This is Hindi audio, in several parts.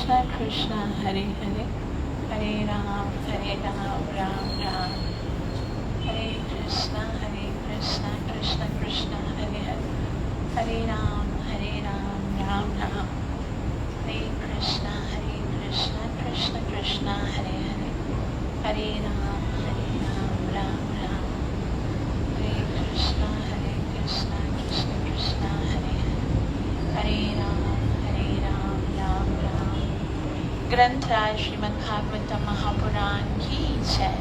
कृष्णा कृष्णा हरे हरे, हरे राम राम राम हरे कृष्णा कृष्णा कृष्णा हरे हरे, हरे राम राम राम हरे कृष्णा कृष्णा कृष्णा हरे हरे, हरे राम राम राम हरे कृष्णा कृष्णा कृष्णा हरे हरे, हरे राम राम राम। ग्रंथराज श्रीमद् भागवतम महापुराण की जय।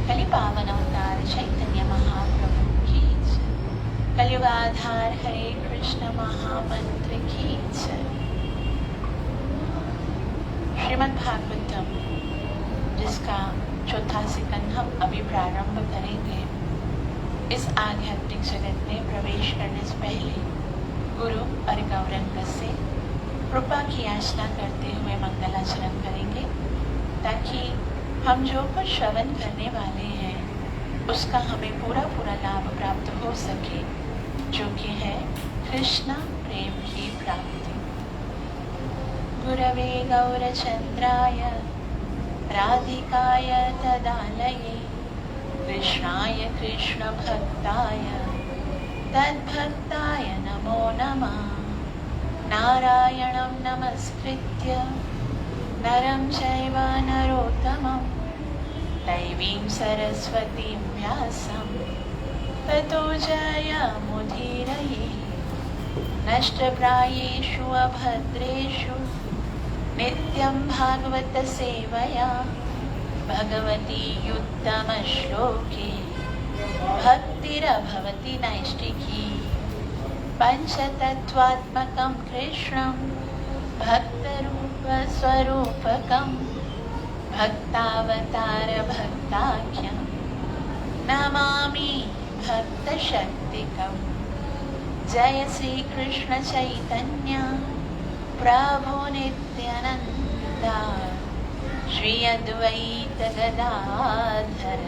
कलि पावन अवतार चैतन्य महाप्रभु की जय। कलयुग आधार हरे कृष्ण महामंत्र की जय। श्रीमद् भागवतम जिसका चौथा सिकंद हम अभी प्रारंभ करेंगे, इस आध्यात्मिक जगत में प्रवेश करने से पहले गुरु और गौरंग से कृपा की याचना करते हुए मंगलाचरण करेंगे, ताकि हम जो कुछ श्रवण करने वाले हैं उसका हमें पूरा लाभ प्राप्त हो सके, जो कि है कृष्ण प्रेम की प्राप्ति। गुरवे गौरचंद्राय राधिकाय तदालये कृष्णाय कृष्ण भक्ताय तद्भक्ताय नमो नमः। नारायणं नमस्कृत्य नरं चैव नरोत्तमं दैवीं सरस्वतीं व्यासं ततो जयमुदीरये। नष्टप्रायेषु अभद्रेषु नित्यं भागवत सेवया भगवती उत्तमश्लोके भक्तिरभवति नैष्टिकी। पंचतत्त्वात्मकं कृष्णं भक्तरूपस्वरूपकं भक्तावतारभक्ताख्यं नमामि भक्तशक्तिकम्। जय श्री कृष्ण चैतन्य प्रभु नित्यानंद श्री अद्वैत गदाधर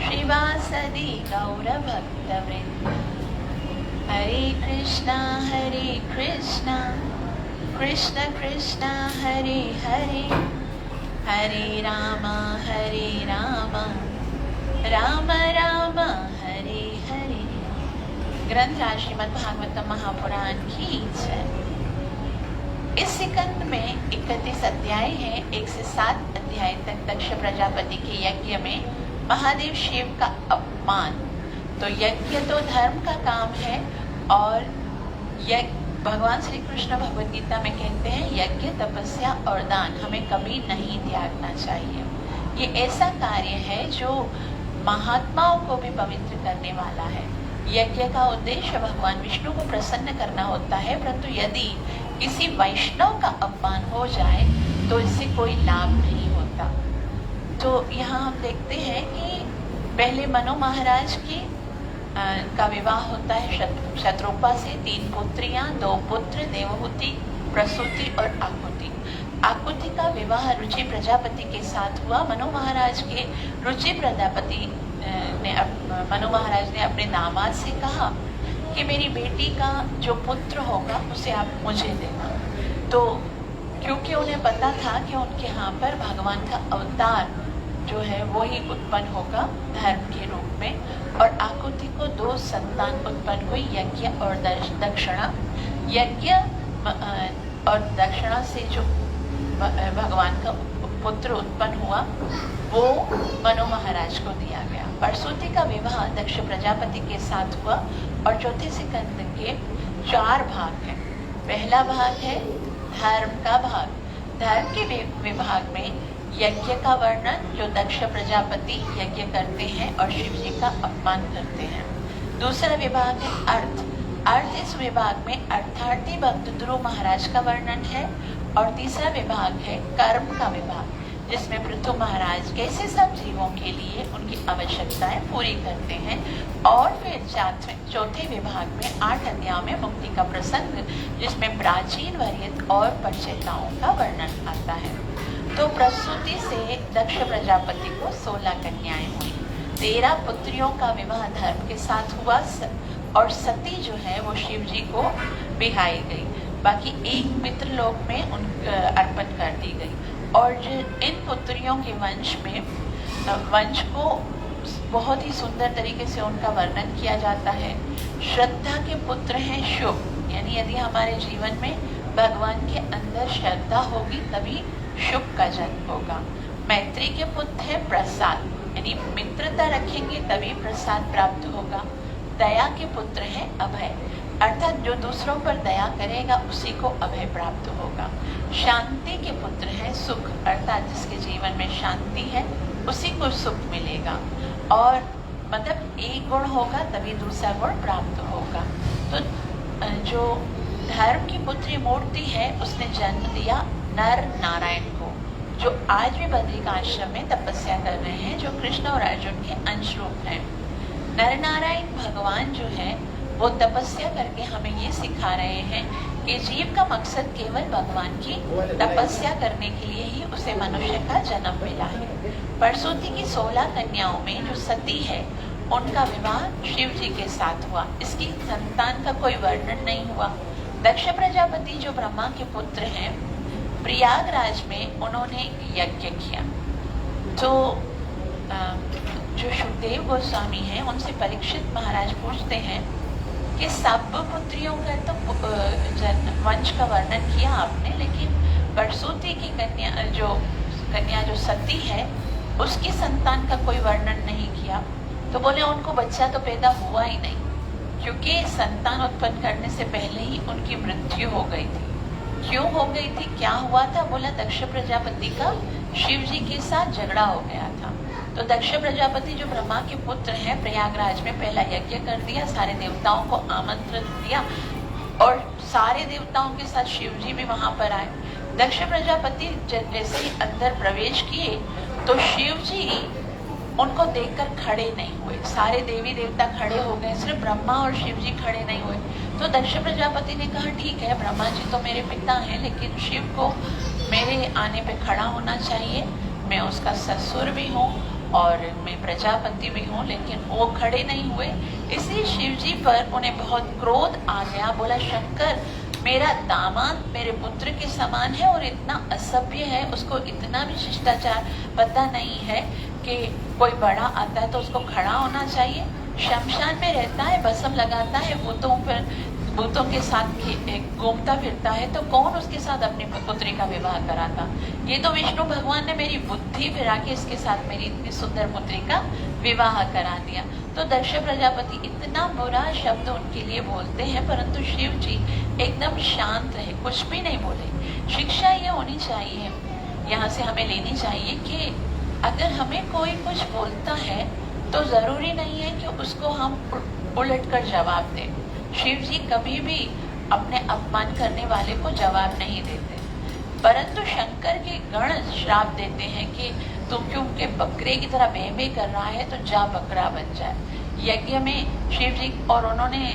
श्रीवासदि गौरभक्तवृंद। हरे कृष्णा कृष्ण कृष्ण हरे हरे, हरे राम राम राम हरे हरे। ग्रंथराज श्रीमद् भागवतम महापुराण की जय। इस सिकंद में 31 अध्याय है। 1 से 7 अध्याय तक दक्ष प्रजापति के यज्ञ में महादेव शिव का अपमान। तो यज्ञ तो धर्म का काम है, और भगवान श्री कृष्ण भगवद गीता में कहते हैं यज्ञ तपस्या और दान हमें कभी नहीं त्यागना चाहिए। ये ऐसा कार्य है जो महात्माओं को भी पवित्र करने वाला है। यज्ञ का उद्देश्य भगवान विष्णु को प्रसन्न करना होता है, परंतु यदि किसी वैष्णव का अपमान हो जाए तो इससे कोई लाभ नहीं होता। तो यहाँ हम देखते हैं कि पहले मनु महाराज की का विवाह होता है शत्रुपा से। 3 पुत्रियां, 2 पुत्र, देवहूति, प्रसूति और आकुति। आकुति का विवाह रुचि प्रजापति के साथ हुआ। मनु महाराज के रुचि प्रजापति मनु महाराज ने अपने दामाद से कहा कि मेरी बेटी का जो पुत्र होगा उसे आप मुझे देना। तो क्योंकि उन्हें पता था कि उनके यहाँ पर भगवान का अवतार जो है वो ही उत्पन्न होगा धर्म के रूप में, और आकुति को 2 संतान उत्पन्न हुई, यज्ञ और दक्षिणा। यज्ञ और दक्षिणा से जो भगवान का पुत्र उत्पन्न हुआ वो मनु महाराज को दिया गया। परसूति का विवाह दक्ष प्रजापति के साथ हुआ, और चौथे सिकंद के 4 भाग हैं। पहला भाग है धर्म का भाग। धर्म के विभाग में यज्ञ का वर्णन, जो दक्ष प्रजापति यज्ञ करते हैं और शिव जी का अपमान करते हैं। दूसरा विभाग है अर्थ। इस विभाग में अर्थार्थी भक्त ध्रुव महाराज का वर्णन है। और तीसरा विभाग है कर्म का विभाग, जिसमें पृथु महाराज कैसे सब जीवों के लिए उनकी आवश्यकताएं पूरी करते हैं। और फिर चौथे विभाग में 8 अध्यायों में मुक्ति का प्रसंग, जिसमें प्राचीन वरीयत और परिचयताओं का वर्णन आता है। तो प्रसूति से दक्ष प्रजापति को 16 कन्याएं हुई। 13 पुत्रियों का विवाह धर्म के साथ हुआ, और सती जो है वो शिव जी को बिहाई गई। बाकी एक पितृलोक में उन अर्पण कर दी गई। और इन पुत्रियों के वंश को बहुत ही सुंदर तरीके से उनका वर्णन किया जाता है। श्रद्धा के पुत्र हैं शुभ, यानी यदि हमारे जीवन में भगवान के अंदर श्रद्धा होगी तभी शुभ का जन्म होगा। मैत्री के पुत्र है प्रसाद, यानी मित्रता रखेंगे तभी प्रसाद प्राप्त होगा। दया के पुत्र है अभय, अर्थात जो दूसरों पर दया करेगा उसी को अभय प्राप्त होगा। शांति के पुत्र है सुख, अर्थात जिसके जीवन में शांति है उसी को सुख मिलेगा। और मतलब एक गुण होगा तभी दूसरा गुण प्राप्त होगा। तो जो धर्म की पुत्री मूर्ति है उसने जन्म दिया नर नारायण को, जो आज भी बद्रिक आश्रम में तपस्या कर रहे हैं, जो कृष्ण और अर्जुन के अंश रूप हैं। नर नारायण भगवान जो है वो तपस्या करके हमें ये सिखा रहे हैं कि जीव का मकसद केवल भगवान की तपस्या करने के लिए ही उसे मनुष्य का जन्म मिला है। परसौती की 16 कन्याओं में जो सती है उनका विवाह शिव जी के साथ हुआ, इसकी संतान का कोई वर्णन नहीं हुआ। दक्ष प्रजापति जो ब्रह्मा के पुत्र हैं, प्रयागराज में उन्होंने यज्ञ किया। तो जो सुखदेव गोस्वामी हैं उनसे परीक्षित महाराज पूछते हैं कि सब पुत्रियों का तो वंश का वर्णन किया आपने, लेकिन परसौती की कन्या जो सती है उसकी संतान का कोई वर्णन नहीं किया। तो बोले उनको बच्चा तो पैदा हुआ ही नहीं, क्योंकि संतान उत्पन्न करने से पहले ही उनकी मृत्यु हो गई थी। क्यों हो गई थी, क्या हुआ था? बोला दक्ष प्रजापति का शिव जी के साथ झगड़ा हो गया था। तो दक्ष प्रजापति जो ब्रह्मा के पुत्र हैं, प्रयागराज में पहला यज्ञ कर दिया, सारे देवताओं को आमंत्रण दिया और सारे देवताओं के साथ शिव जी भी वहां पर आए। दक्ष प्रजापति जैसे ही अंदर प्रवेश किए तो शिव जी उनको देखकर खड़े नहीं हुए, सारे देवी देवता खड़े हो गए, सिर्फ ब्रह्मा और शिव जी खड़े नहीं हुए। तो दक्ष प्रजापति ने कहा ठीक है, ब्रह्मा जी तो मेरे पिता हैं, लेकिन शिव को मेरे आने पे खड़ा होना चाहिए, मैं उसका ससुर भी हूँ और मैं प्रजापति भी हूँ, लेकिन वो खड़े नहीं हुए। इसलिए शिव जी पर उन्हें बहुत क्रोध आ गया। बोला शंकर, मेरा दामाद मेरे पुत्र के समान है और इतना असभ्य है, उसको इतना भी शिष्टाचार पता नहीं है कि कोई बड़ा आता है तो उसको खड़ा होना चाहिए, शमशान में रहता है, भस्म लगाता है, भूतों के साथ घूमता फिरता है, तो कौन उसके साथ अपनी पुत्री का विवाह कराता? ये तो विष्णु भगवान ने मेरी बुद्धि फिरा के इसके साथ मेरी इतनी सुंदर पुत्री का विवाह करा दिया। तो दक्ष प्रजापति इतना बुरा शब्द उनके लिए बोलते हैं, परंतु शिव जी एकदम शांत रहे, कुछ भी नहीं बोले। शिक्षा ये होनी चाहिए, यहाँ से हमें लेनी चाहिए कि अगर हमें कोई कुछ बोलता है तो जरूरी नहीं है कि उसको हम उलट कर जवाब दें। शिव जी कभी भी अपने अपमान करने वाले को जवाब नहीं देते, परंतु शंकर के गण श्राप देते हैं कि तुम क्योंकि बकरे की तरह बे बे कर रहा है तो जा बकरा बन जाए। यज्ञ में शिव जी और उन्होंने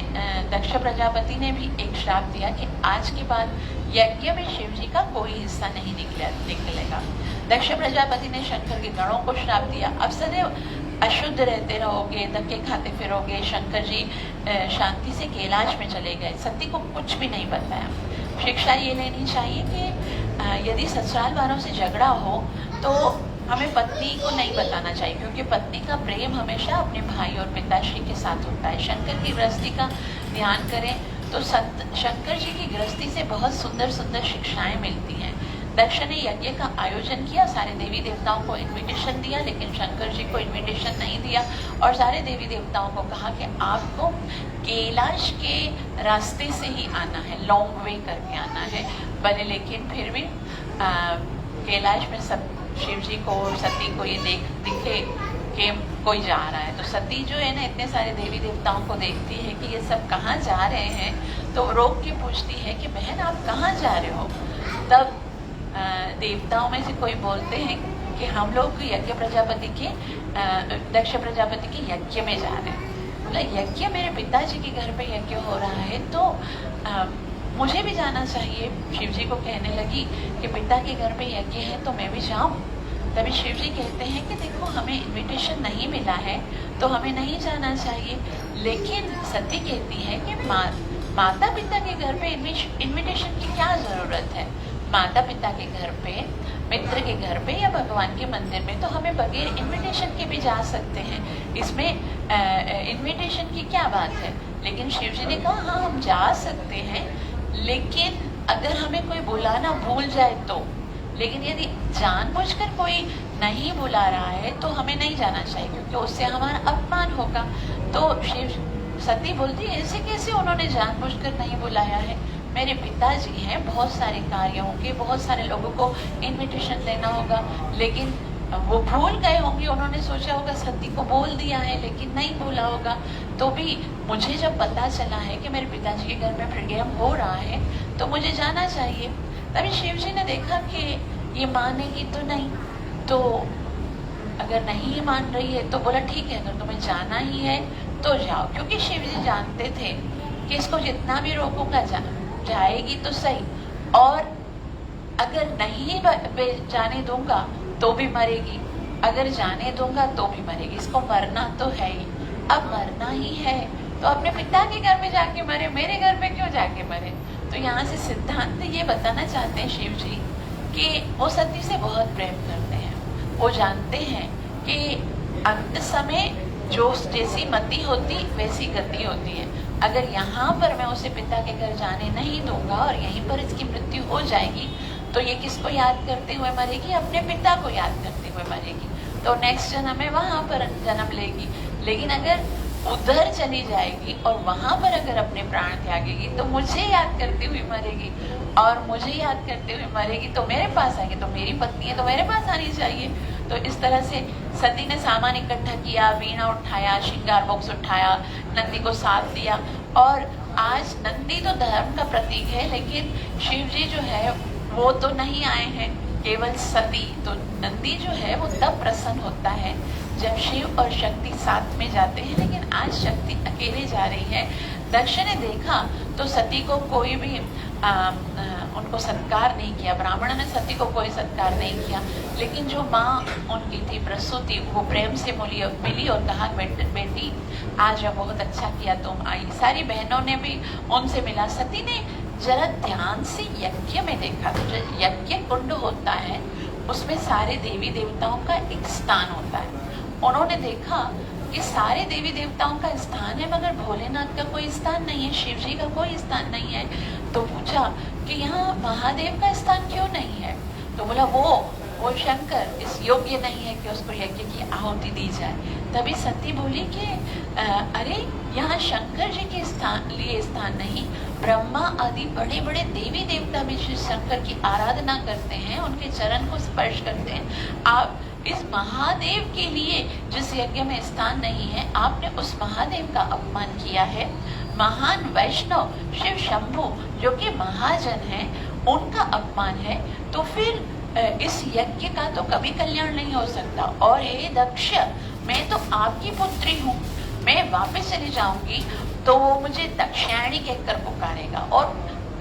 दक्ष प्रजापति ने भी एक श्राप दिया कि आज के बाद यज्ञ में शिव जी का कोई हिस्सा नहीं निकलेगा। दक्ष प्रजापति ने शंकर के गणों को श्राप दिया, अब सदैव अशुद्ध रहते रहोगे, धक्के खाते फिरोगे। शंकर जी शांति से कैलाश में चले गए, सती को कुछ भी नहीं बताया। शिक्षा ये लेनी चाहिए कि यदि ससुराल वालों से झगड़ा हो तो हमें पत्नी को नहीं बताना चाहिए, क्योंकि पत्नी का प्रेम हमेशा अपने भाई और पिताश्री के साथ होता है। शंकर की गृहस्थी का ध्यान करें तो शंकर जी की गृहस्थी से बहुत सुंदर सुंदर शिक्षाएं मिलती हैं। दक्ष ने यज्ञ का आयोजन किया, सारे देवी देवताओं को इनविटेशन दिया, लेकिन शंकर जी को इनविटेशन नहीं दिया और सारे देवी देवताओं को कहा कि आपको कैलाश के रास्ते से ही आना है, लॉन्ग वे करके आना है भले, लेकिन फिर भी कैलाश में सब शिव जी को और सती को ये दिखे कि कोई जा रहा है। तो सती जो है ना, इतने सारे देवी देवताओं को देखती है कि ये सब कहाँ जा रहे हैं, तो रोक के पूछती है कि बहन आप कहाँ जा रहे हो? तब देवताओं में से कोई बोलते हैं कि हम लोग यज्ञ प्रजापति के दक्ष प्रजापति के यज्ञ में जा रहे हैं। बोला यज्ञ, मेरे पिताजी के घर पे यज्ञ हो रहा है तो मुझे भी जाना चाहिए। शिव जी को कहने लगी कि पिता के घर पे यज्ञ है तो मैं भी जाऊं। तभी शिव जी कहते हैं कि देखो हमें इनविटेशन नहीं मिला है तो हमें नहीं जाना चाहिए, लेकिन सती कहती है कि माता पिता के घर पे इनविटेशन की क्या जरूरत है? माता पिता के घर पे, मित्र के घर पे या भगवान के मंदिर में तो हमें बगैर इनविटेशन के भी जा सकते हैं। इसमें इनविटेशन की क्या बात है? लेकिन शिव जी ने कहा हाँ हम जा सकते हैं, लेकिन अगर हमें कोई बुलाना भूल जाए तो। लेकिन यदि जानबूझकर कोई नहीं बुला रहा है तो हमें नहीं जाना चाहिए, क्योंकि उससे हमारा अपमान होगा। तो शिव सती बोलती है ऐसे कैसे उन्होंने जानबूझकर नहीं बुलाया है? मेरे पिताजी हैं, बहुत सारे कार्य होंगे, बहुत सारे लोगों को इनविटेशन देना होगा, लेकिन वो भूल गए होंगे। उन्होंने सोचा होगा सती को बोल दिया है लेकिन नहीं बोला होगा। तो भी मुझे जब पता चला है कि मेरे पिताजी के घर में प्रोग्राम हो रहा है तो मुझे जाना चाहिए। तभी शिव जी ने देखा कि ये मानेगी तो नहीं, तो अगर नहीं मान रही है तो बोला ठीक है, अगर तुम्हें जाना ही है तो जाओ। क्योंकि शिव जी जानते थे कि इसको जितना भी रोकूंगा जाएगी तो सही, और अगर नहीं जाने दूंगा तो भी मरेगी, अगर जाने दूंगा तो भी मरेगी। इसको मरना तो है ही, अब मरना ही है तो अपने पिता के घर में जाके मरे, मेरे घर में क्यों जाके मरे? तो यहाँ से सिद्धांत ये बताना चाहते हैं शिव जी कि वो सती से बहुत प्रेम करते हैं। वो जानते हैं कि अंत समय जो जैसी मति होती वैसी गति होती है। अगर यहाँ पर मैं उसे पिता के घर जाने नहीं दूंगा और यहीं पर इसकी मृत्यु हो जाएगी तो ये किसको याद करते हुए मरेगी? अपने पिता को याद करते हुए मरेगी। तो नेक्स्ट जन्म में वहां पर जन्म लेगी। लेकिन अगर उधर चली जाएगी और वहां पर अगर अपने प्राण त्यागेगी तो मुझे याद करते हुए मरेगी, और मुझे याद करते हुए मरेगी तो मेरे पास आएगी। तो मेरी पत्नी है तो मेरे पास आनी चाहिए। तो इस तरह से सती ने सामान इकट्ठा किया, वीणा उठाया, श्रृंगार बॉक्स उठाया, नंदी को साथ दिया। और आज नंदी तो धर्म का प्रतीक है, लेकिन शिव जी जो है वो तो नहीं आए हैं, केवल सती। तो नंदी जो है वो तब प्रसन्न होता है जब शिव और शक्ति साथ में जाते हैं, लेकिन आज शक्ति अकेले जा रही है। दक्ष ने देखा तो सती को कोई भी उनको सत्कार नहीं किया, ब्राह्मण ने सती को कोई सत्कार नहीं किया। लेकिन जो माँ उनकी थी प्रसूति, वो प्रेम से मिली और कहा बेटी आज बहुत अच्छा किया तुम आई। सारी बहनों ने भी उनसे मिला। सती ने जरा ध्यान से यज्ञ में देखा, तो जो यज्ञ कुंड होता है उसमें सारे देवी देवताओं का एक स्थान होता है। उन्होंने देखा कि सारे देवी देवताओं का स्थान है मगर भोलेनाथ का कोई स्थान नहीं है, शिव जी का कोई स्थान नहीं है। तो पूछा कि यहाँ महादेव का स्थान क्यों नहीं है? तो बोला वो शंकर इस योग्य नहीं है कि उसको यज्ञ की आहुति दी जाए। तभी सती बोली कि अरे यहाँ शंकर जी के लिए स्थान नहीं, ब्रह्मा आदि बड़े बड़े देवी देवता भी श्री शंकर की आराधना करते हैं, उनके चरण को स्पर्श करते हैं। आप इस महादेव के लिए जिस यज्ञ में स्थान नहीं है, आपने उस महादेव का अपमान किया है। महान वैष्णव शिव शंभु जो कि महाजन है, उनका अपमान है। तो फिर इस यज्ञ का तो कभी कल्याण नहीं हो सकता। और हे दक्ष, मैं तो आपकी पुत्री हूँ, मैं वापस चली जाऊंगी तो वो मुझे दक्षिणायणी कहकर पुकारेगा। और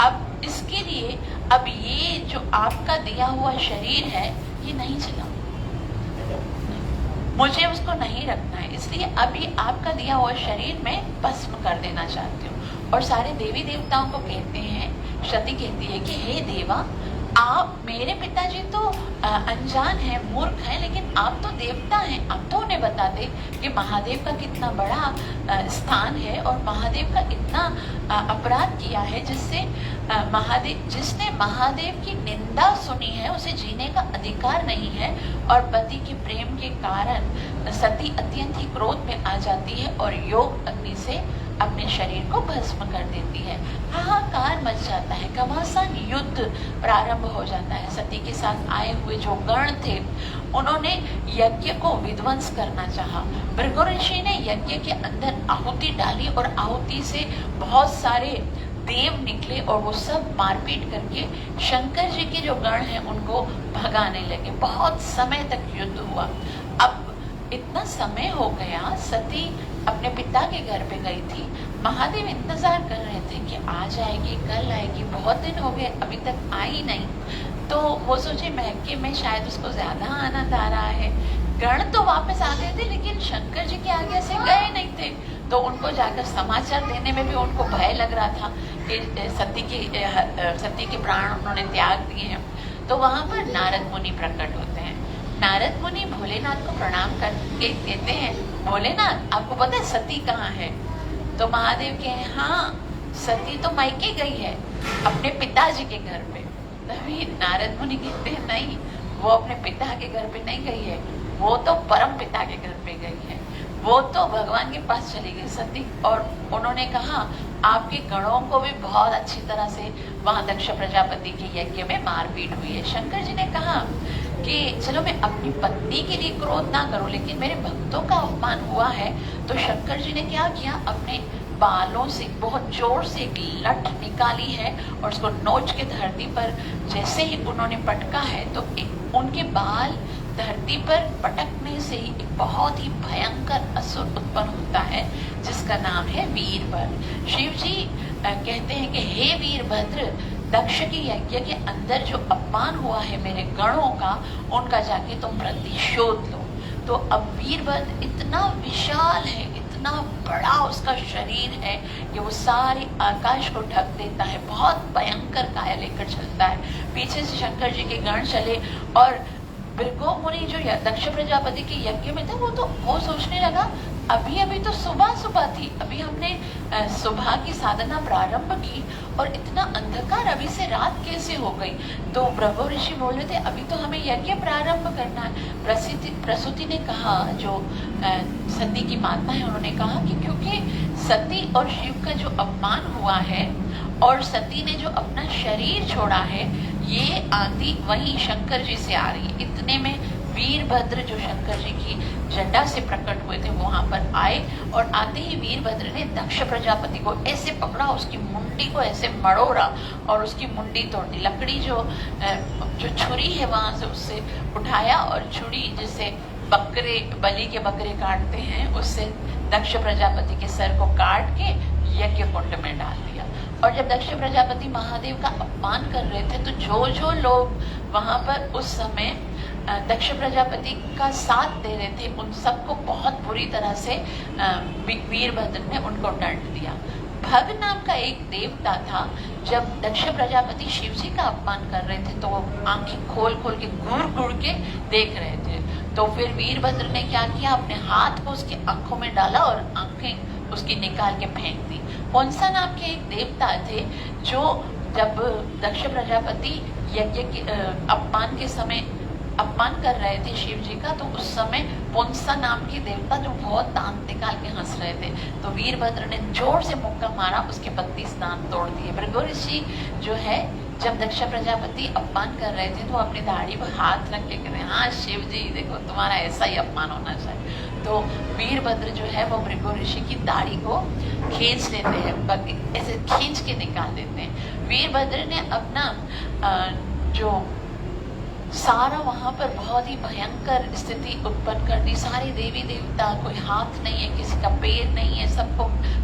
अब इसके लिए अब ये जो आपका दिया हुआ शरीर है ये नहीं चला, मुझे उसको नहीं रखना है, इसलिए अभी आपका दिया हुआ शरीर मैं भस्म कर देना चाहती हूँ। और सारे देवी देवताओं को कहते हैं, सती कहती है कि हे देवा, आप मेरे पिताजी तो अनजान है, मूर्ख है, लेकिन आप तो देवता हैं, आप तो उन्हें बता दे कि महादेव का कितना बड़ा स्थान है और महादेव का इतना अपराध किया है जिससे जिसने महादेव की निंदा सुनी है उसे जीने का अधिकार नहीं है। और पति के प्रेम के कारण सती अत्यंत ही क्रोध में आ जाती है और योग अग्नि से अपने शरीर को भस्म कर देती है। हाहाकार मच जाता है, घमासान युद्ध प्रारंभ हो जाता है। सती के साथ आए हुए जो गण थे उन्होंने यज्ञ को विध्वंस करना चाहा। भृगु ऋषि ने यज्ञ के अंदर आहुति डाली और आहुति से बहुत सारे देव निकले और वो सब मारपीट करके शंकर जी के जो गण हैं उनको भगाने लगे। बहुत समय तक युद्ध हुआ। अब इतना समय हो गया, सती अपने पिता के घर पे गई थी। महादेव इंतजार कर रहे थे कि आ जाएगी, कल आएगी, बहुत दिन हो गए अभी तक आई नहीं। तो वो सोचे महके में शायद उसको ज्यादा आनंद आ रहा है। गण तो वापस आ गए थे लेकिन शंकर जी की आज्ञा से गए नहीं थे। तो उनको जाकर समाचार देने में भी उनको भय लग रहा था कि सती के प्राण उन्होंने त्याग दिए हैं। तो वहां पर नारद मुनि प्रकट होते हैं। नारद मुनि भोलेनाथ को प्रणाम करके कहते हैं, भोलेनाथ आपको पता है सती कहाँ है? तो महादेव कहे हाँ, सती तो मायके गई है अपने पिताजी के घर पे। तभी नारद मुनि कहते हैं नहीं, वो अपने पिता के घर पे नहीं गई है, वो तो परम पिता के घर पे गई है, वो तो भगवान के पास चली गई सती। और उन्होंने कहा आपके गणों को भी बहुत अच्छी तरह से वहां दक्ष प्रजापति के यज्ञ में मारपीट हुई है। शंकर जी ने कहा कि चलो मैं अपनी पत्नी के लिए क्रोध ना करूं, लेकिन मेरे भक्तों का अपमान हुआ है। तो शंकर जी ने क्या किया, अपने बालों से बहुत जोर से एक लठ निकाली है और उसको नोच के धरती पर जैसे ही उन्होंने पटका है तो उनके बाल धरती पर पटकने से ही एक बहुत ही भयंकर असुर उत्पन्न होता है जिसका नाम है वीरभद्र। शिव जी कहते हैं कि हे वीरभद्र, दक्ष के यज्ञ के अंदर जो अपमान हुआ है मेरे गणों का, उनका जाके तुम प्रतिशोध लो। तो अब वीरभद्र इतना विशाल है, इतना बड़ा उसका शरीर है कि वो सारे आकाश को ढक देता है, बहुत भयंकर काया लेकर चलता है। पीछे से शंकर जी के गण चले और भृगु मुनि जो दक्ष प्रजापति के यज्ञ में था वो सोचने लगा अभी अभी तो सुबह थी, अभी हमने सुबह की साधना प्रारंभ की और इतना अंधकार अभी से रात कैसे हो गई। तो भृगु ऋषि बोल रहे थे अभी तो हमें यज्ञ प्रारंभ करना है। प्रसूति ने कहा, जो सती की माता है, उन्होंने कहा कि क्योंकि सती और शिव का जो अपमान हुआ है और सती ने जो अपना शरीर छोड़ा है, ये आंधी वही शंकर जी से आ रही है। इतने में वीरभद्र जो शंकर जी की झंडा से प्रकट हुए थे वहां पर आए और आते ही वीरभद्र ने दक्ष प्रजापति को ऐसे पकड़ा, उसकी मुंडी को ऐसे मड़ोड़ा और उसकी मुंडी तोड़ दी। लकड़ी जो छुरी है वहां से उससे उठाया और छुरी जिससे बलि के बकरे काटते हैं उससे दक्ष प्रजापति के सर को काट के यज्ञ कुंड में डाल दिया। और जब दक्ष प्रजापति महादेव का अपमान कर रहे थे तो जो लोग वहां पर उस समय दक्ष प्रजापति का साथ दे रहे थे उन सबको बहुत बुरी तरह से वीरभद्र ने उनको दंड दिया। भग नाम का एक देवता था, जब दक्ष प्रजापति शिव जी का अपमान कर रहे थे तो वो आंखें खोल के घूर के देख रहे थे। तो फिर वीरभद्र ने क्या किया, अपने हाथ को उसकी आंखों में डाला और आंखें उसकी निकाल के फेंक दी। कौनसा नाम के एक देवता थे जो जब दक्ष प्रजापति यज्ञ के अपमान के समय अपमान कर रहे थे शिव जी का, तो उस समय पुंसा नाम के देवता जो बहुत दांत निकाल के हंस रहे थे, तो वीरभद्र ने जोर से मुक्का मारा, उसके 32 दांत तोड़ दिए। भृगु ऋषि जो है जब दक्ष प्रजापति अपमान कर रहे थे तो अपनी दाढ़ी पर हाथ रख के कहते हैं हाँ शिव जी देखो तुम्हारा ऐसा ही अपमान होना चाहिए। तो वीरभद्र जो है वो भृगु ऋषि की दाढ़ी को खींच लेते हैं, ऐसे खींच के निकाल देते हैं। वीरभद्र ने अपना जो सारा वहां पर बहुत ही भयंकर स्थिति उत्पन्न कर दी। सारे देवी देवता, कोई हाथ नहीं है, किसी का पैर नहीं है, सबको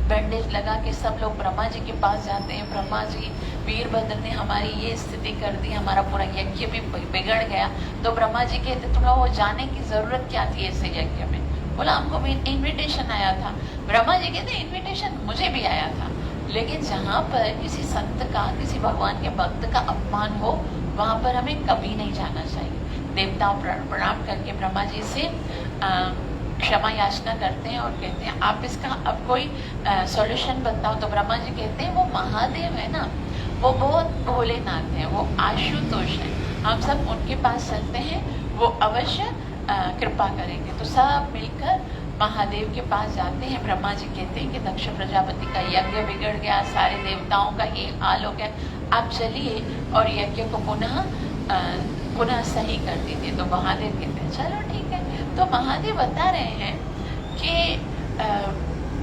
बैंडेज लगा के सब लोग ब्रह्मा जी के पास जाते हैं। ब्रह्मा जी, वीरभद्र ने हमारी ये स्थिति कर दी, हमारा पूरा यज्ञ भी बिगड़ गया। तो ब्रह्मा जी कहते तुम लोगों को जाने की जरूरत क्या थी ऐसे यज्ञ में? बोला हमको भी इन्विटेशन आया था। ब्रह्मा जी कहते इन्विटेशन मुझे भी आया था, लेकिन जहाँ पर किसी संत का, किसी भगवान के भक्त का अपमान हो वहां पर हमें कभी नहीं जाना चाहिए। देवताओं प्रणाम करके ब्रह्मा जी से क्षमा याचना करते हैं और कहते हैं आप इसका अब कोई सॉल्यूशन बताओ। तो ब्रह्मा जी कहते हैं वो महादेव है ना, वो बहुत भोलेनाथ है, वो आशुतोष है, हम सब उनके पास चलते हैं, वो अवश्य कृपा करेंगे। तो सब मिलकर महादेव के पास जाते हैं। ब्रह्मा जी कहते हैं कि दक्ष प्रजापति का यज्ञ बिगड़ गया, सारे देवताओं का ये हाल हो गया, आप चलिए और यज्ञ को पुनः सही कर दीजिए। तो महादेव कहते हैं चलो ठीक है। तो महादेव बता रहे हैं कि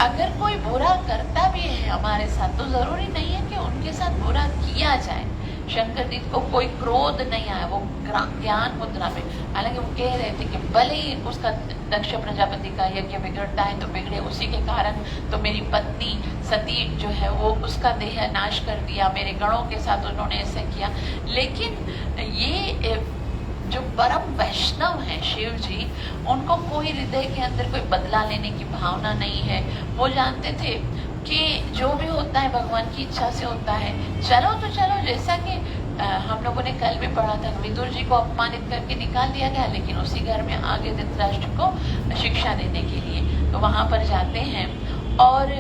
अगर कोई बुरा करता भी है हमारे साथ तो जरूरी नहीं है कि उनके साथ बुरा किया जाए। शंकर जी को कोई क्रोध नहीं आया, वो ज्ञान मुद्रा में, हालांकि वो कह रहे थे कि भले ही उसका दक्ष प्रजापति का यज्ञ बिगड़ता है तो बिगड़े उसी के कारण, तो मेरी पत्नी सती जो है वो उसका देह नाश कर दिया, मेरे गणों के साथ उन्होंने ऐसे किया। लेकिन ये जो परम वैष्णव है शिव जी, उनको कोई हृदय के अंदर कोई बदला लेने की भावना नहीं है। वो जानते थे कि जो भी होता है भगवान की इच्छा से होता है। चलो तो चलो, जैसा कि हम लोगों ने कल भी पढ़ा था, विदुर जी को अपमानित करके निकाल दिया गया, लेकिन उसी घर में आगे धृतराष्ट्र को शिक्षा देने के लिए तो वहां पर जाते हैं। और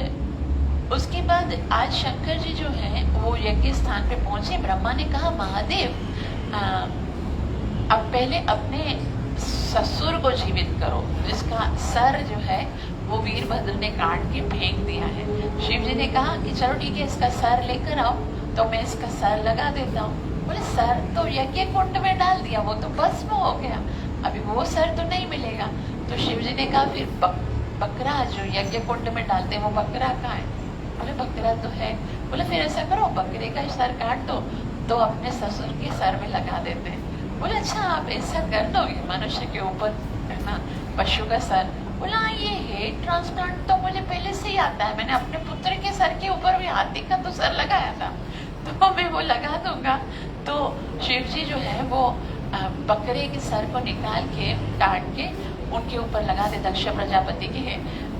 उसके बाद आज शंकर जी जो है वो यज्ञ स्थान पे पहुंचे। ब्रह्मा ने कहा, महादेव अब पहले अपने ससुर को जीवित करो, जिसका सर जो है वो वीरभद्र ने काट के फेंक दिया है। शिव जी ने कहा कि चलो ठीक है, इसका सर लेकर आओ तो मैं इसका सर लगा देता हूँ। बोले सर तो यज्ञ कुंड में डाल दिया, वो तो भस्म हो गया, अभी वो सर तो नहीं मिलेगा। तो शिव जी ने कहा फिर बकरा जो यज्ञ कुंड में डालते हैं वो बकरा कहाँ है? बोले बकरा तो है। बोले फिर ऐसा करो, बकरे का सर काट दो तो अपने ससुर के सर में लगा देते हैं। बोले अच्छा आप ऐसा कर दोगे मनुष्य के ऊपर, है ना, पशु का सर? बोला ये हेयर ट्रांसप्लांट तो मुझे पहले से ही आता है, मैंने अपने पुत्र के सर के ऊपर भी हाथी का तो सर लगाया था, तो मैं वो लगा दूंगा। तो शिव जी जो है वो बकरे के सर को निकाल के काट के उनके ऊपर लगा दे दक्ष प्रजापति के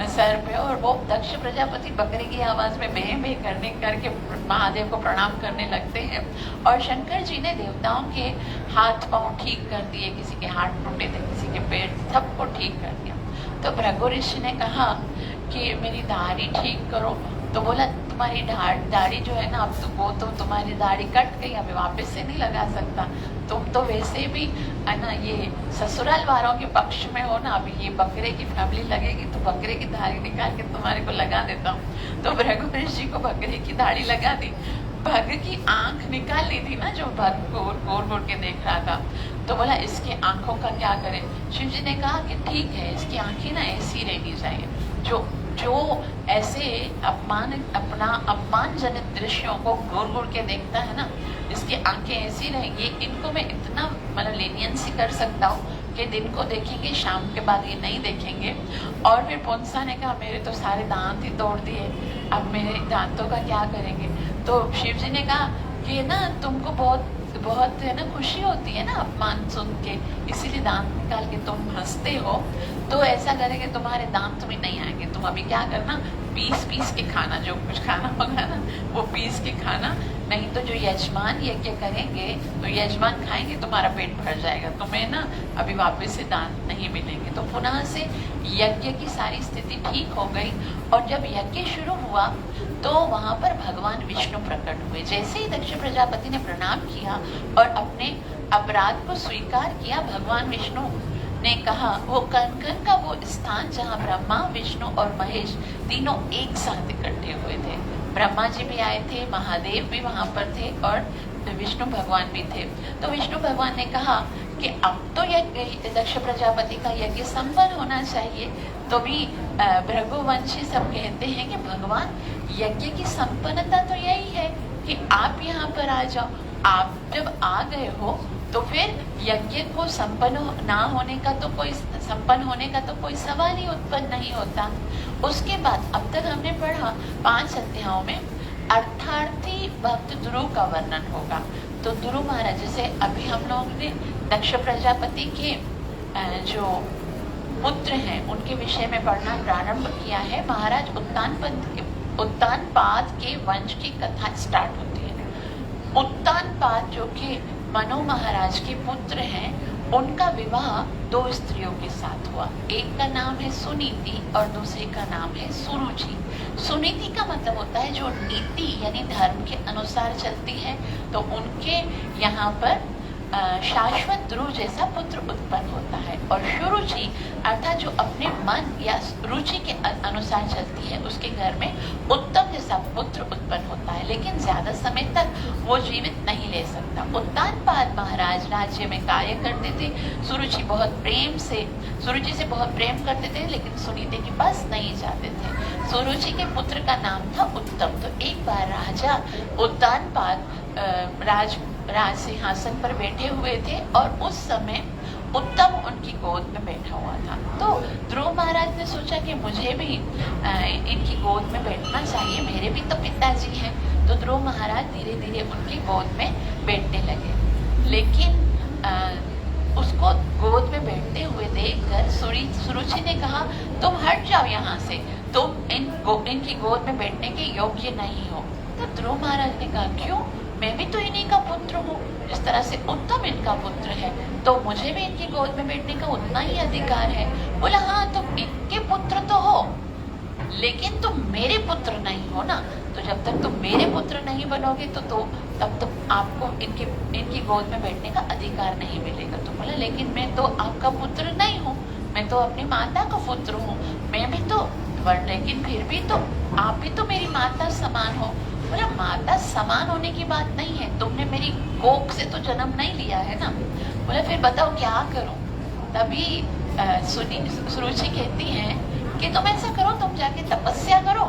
सर पे, और वो दक्ष प्रजापति बकरे की आवाज में बे बे करके महादेव को प्रणाम करने लगते हैं। और शंकर जी ने देवताओं के हाथ पांव ठीक कर दिए, किसी के हाथ टूटे थे, किसी के पेट, सबको ठीक कर दिया। तो भृगु ऋषि ने कहा कि मेरी दाढ़ी ठीक करो। तो बोला तुम्हारी दाढ़ी जो है ना, अब तो वो तो तुम्हारी दाढ़ी कट गई, अभी वापस से नहीं लगा सकता, तुम तो वैसे भी है ना ये ससुराल वालों के पक्ष में हो ना, अभी ये बकरे की फैमिली लगेगी तो बकरे की दाढ़ी निकाल के तुम्हारे को लगा देता हूँ। तो भृगु ऋषि को बकरे की दाढ़ी लगा दी। भग की आंख निकाल ली थी ना, जो भग घूर के देख रहा था, तो बोला इसके आंखों का क्या करें? शिव जी ने कहा कि ठीक है, इसकी आंखें ना ऐसी रहनी चाहिए, जो ऐसे अपमानजनक दृश्यों को घूर के देखता है ना, इसकी आंखें ऐसी रहेंगी, इनको मैं इतना मतलब लेनियंसी कर सकता हूँ कि दिन को देखेंगे, शाम के बाद ये नहीं देखेंगे। और फिर पुंसा ने कहा मेरे तो सारे दांत ही तोड़ दिए, अब मेरे दांतों का क्या करेंगे? तो शिव जी ने कहा कि ना तुमको बहुत है ना खुशी होती है ना अपमान सुन के, इसीलिए दांत निकाल के तुम हंसते हो। तो ऐसा करेंगे तुम्हारे दांत तुम्हें नहीं आएंगे, तुम अभी क्या करना, पीस के खाना, जो कुछ खाना होगा ना वो पीस के खाना, नहीं तो जो यजमान यज्ञ करेंगे तो यजमान खाएंगे, तुम्हारा पेट भर जाएगा, तुम्हें ना अभी वापस से दांत नहीं मिलेंगे। तो पुनः से यज्ञ की सारी स्थिति ठीक हो गई। और जब यज्ञ शुरू हुआ तो वहां पर भगवान विष्णु प्रकट हुए। जैसे ही दक्ष प्रजापति ने प्रणाम किया और अपने अपराध को स्वीकार किया, भगवान विष्णु ने कहा, वो कनकन का वो स्थान जहाँ ब्रह्मा, विष्णु और महेश तीनों एक साथ इकट्ठे हुए थे। ब्रह्मा जी भी आए थे, महादेव भी वहां पर थे और विष्णु भगवान भी थे। तो विष्णु भगवान ने कहा कि अब तो यज्ञ दक्ष प्रजापति का यज्ञ संपन्न होना चाहिए। तो भी भृगुवंशी सब कहते हैं कि भगवान यज्ञ की संपन्नता तो यही है कि आप यहाँ पर आ जाओ। आप जब आ गए हो तो फिर यज्ञ को संपन्न ना होने का तो कोई सवाल ही उत्पन्न नहीं होता। उसके बाद अब तक हमने पढ़ा 5 अध्यायों में अर्थार्थी भक्त ध्रुव का वर्णन होगा। तो ध्रुव महाराज, जैसे अभी हम लोगों ने दक्ष प्रजापति के जो पुत्र हैं उनके विषय में पढ़ना प्रारंभ किया है। महाराज उत्तानपाद के वंश की कथा स्टार्ट होती है। उत्तानपाद जो कि मनु महाराज के पुत्र हैं, उनका विवाह 2 स्त्रियों के साथ हुआ। एक का नाम है सुनीति और दूसरी का नाम है सुरुचि। सुनीति का मतलब होता है जो नीति यानी धर्म के अनुसार चलती है, तो उनके यहाँ पर शाश्वत ध्रुव जैसा पुत्र उत्पन्न होता है। और सुरुचि अर्थात जो अपने मन या रुचि के अनुसार चलती है, उसके घर में उत्तम जैसा पुत्र उत्पन्न होता है, लेकिन ज्यादा समय तक वो जीवित नहीं ले सकता। उत्तानपाद महाराज राज्य में कार्य करते थे। सुरुचि से बहुत प्रेम करते थे, लेकिन सुनीति के पास नहीं जाते थे। सुरुचि के पुत्र का नाम था उत्तम। तो एक बार राजा उत्तानपाद राज सिंहासन पर बैठे हुए थे और उस समय उत्तम उनकी गोद में बैठा हुआ था। तो ध्रुव महाराज ने सोचा कि मुझे भी इनकी गोद में बैठना चाहिए, मेरे भी तो पिताजी हैं। तो ध्रुव महाराज धीरे धीरे उनकी गोद में बैठने लगे, लेकिन उसको गोद में बैठते हुए यहाँ से, तुम इनकी गोद में बैठने के योग्य नहीं हो। तब ध्रुव महाराज ने कहा, क्यों? मैं भी तो इन्हीं का पुत्र हूँ, जिस तरह से उत्तम इनका पुत्र है तो मुझे भी इनकी गोद में बैठने का उतना ही अधिकार है। बोला, हाँ तुम इनके पुत्र तो हो, लेकिन तुम मेरे पुत्र नहीं हो ना। तो जब तक तुम मेरे पुत्र नहीं बनोगे तो तब तक आपको इनकी गोद में बैठने का अधिकार नहीं मिलेगा। तो बोला, लेकिन मैं तो आपका पुत्र नहीं हूँ, मैं तो अपनी माता का पुत्र हूँ, मैं भी तो, लेकिन फिर भी तो आप भी तो मेरी माता समान हो। बोला, माता समान होने की बात नहीं है, तुमने मेरी कोख से तो जन्म नहीं लिया है ना। बोला, फिर बताओ क्या करूं? तभी सुरुचि कहती है कि तुम ऐसा करो, तुम जाके तपस्या करो,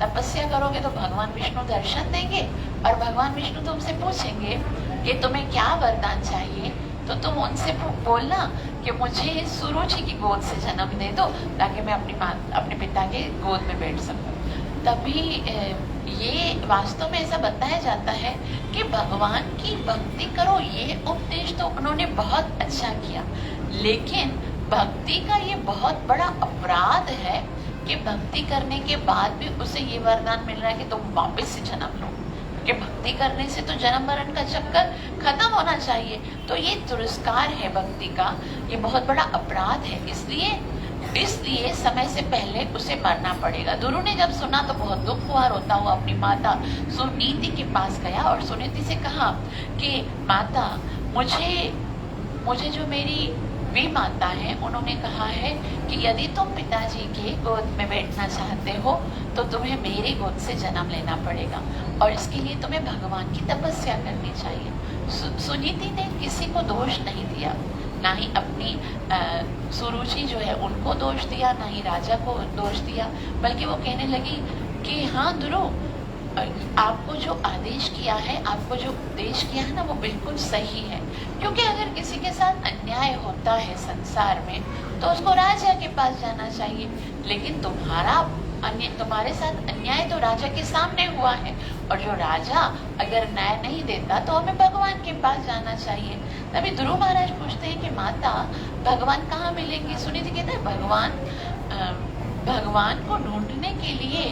तपस्या करोगे तो भगवान विष्णु दर्शन देंगे और भगवान विष्णु तुमसे पूछेंगे कि तुम्हें क्या वरदान चाहिए, तो तुम उनसे बोलना कि मुझे सुरुचि की गोद से जन्म दे दो ताकि मैं अपने पिता के गोद में बैठ सकूं। तभी ये वास्तव में ऐसा बताया जाता है कि भगवान की भक्ति करो, ये उपदेश तो उन्होंने बहुत अच्छा किया, लेकिन भक्ति का ये बहुत बड़ा अपराध है कि भक्ति करने के बाद भी उसे ये वरदान मिल रहा है कि तुम वापस से जन्म लो, कि भक्ति करने से तो जन्म मरण का चक्कर खत्म होना चाहिए। तो ये तिरस्कार है भक्ति का, ये बहुत बड़ा अपराध है, इसलिए समय से पहले उसे मरना पड़ेगा। दुरु ने जब सुना तो बहुत दुख हुआ, रोता हुआ अपनी माता सुनीति के पास गया और सुनीति से कहा कि माता, मुझे जो मेरी वे माता है उन्होंने कहा है कि यदि तुम पिताजी के गोद में बैठना चाहते हो तो तुम्हें मेरी गोद से जन्म लेना पड़ेगा और इसके लिए तुम्हें भगवान की तपस्या करनी चाहिए। सुनीति ने किसी को दोष नहीं दिया, ना ही अपनी सुरुचि जो है उनको दोष दिया, ना ही राजा को दोष दिया, बल्कि वो कहने लगी कि हाँ ध्रुव, आपको जो आदेश किया है, आपको जो उपदेश किया है ना, वो बिल्कुल सही है। क्योंकि अगर किसी के साथ अन्याय होता है संसार में तो उसको राजा के पास जाना चाहिए, लेकिन तुम्हारे साथ अन्याय तो राजा के सामने हुआ है, और जो राजा अगर न्याय नहीं देता तो हमें भगवान के पास जाना चाहिए। तभी ध्रुव महाराज पूछते हैं कि माता, भगवान कहाँ मिलेंगे? सुनीति कहते हैं, भगवान को ढूंढने के लिए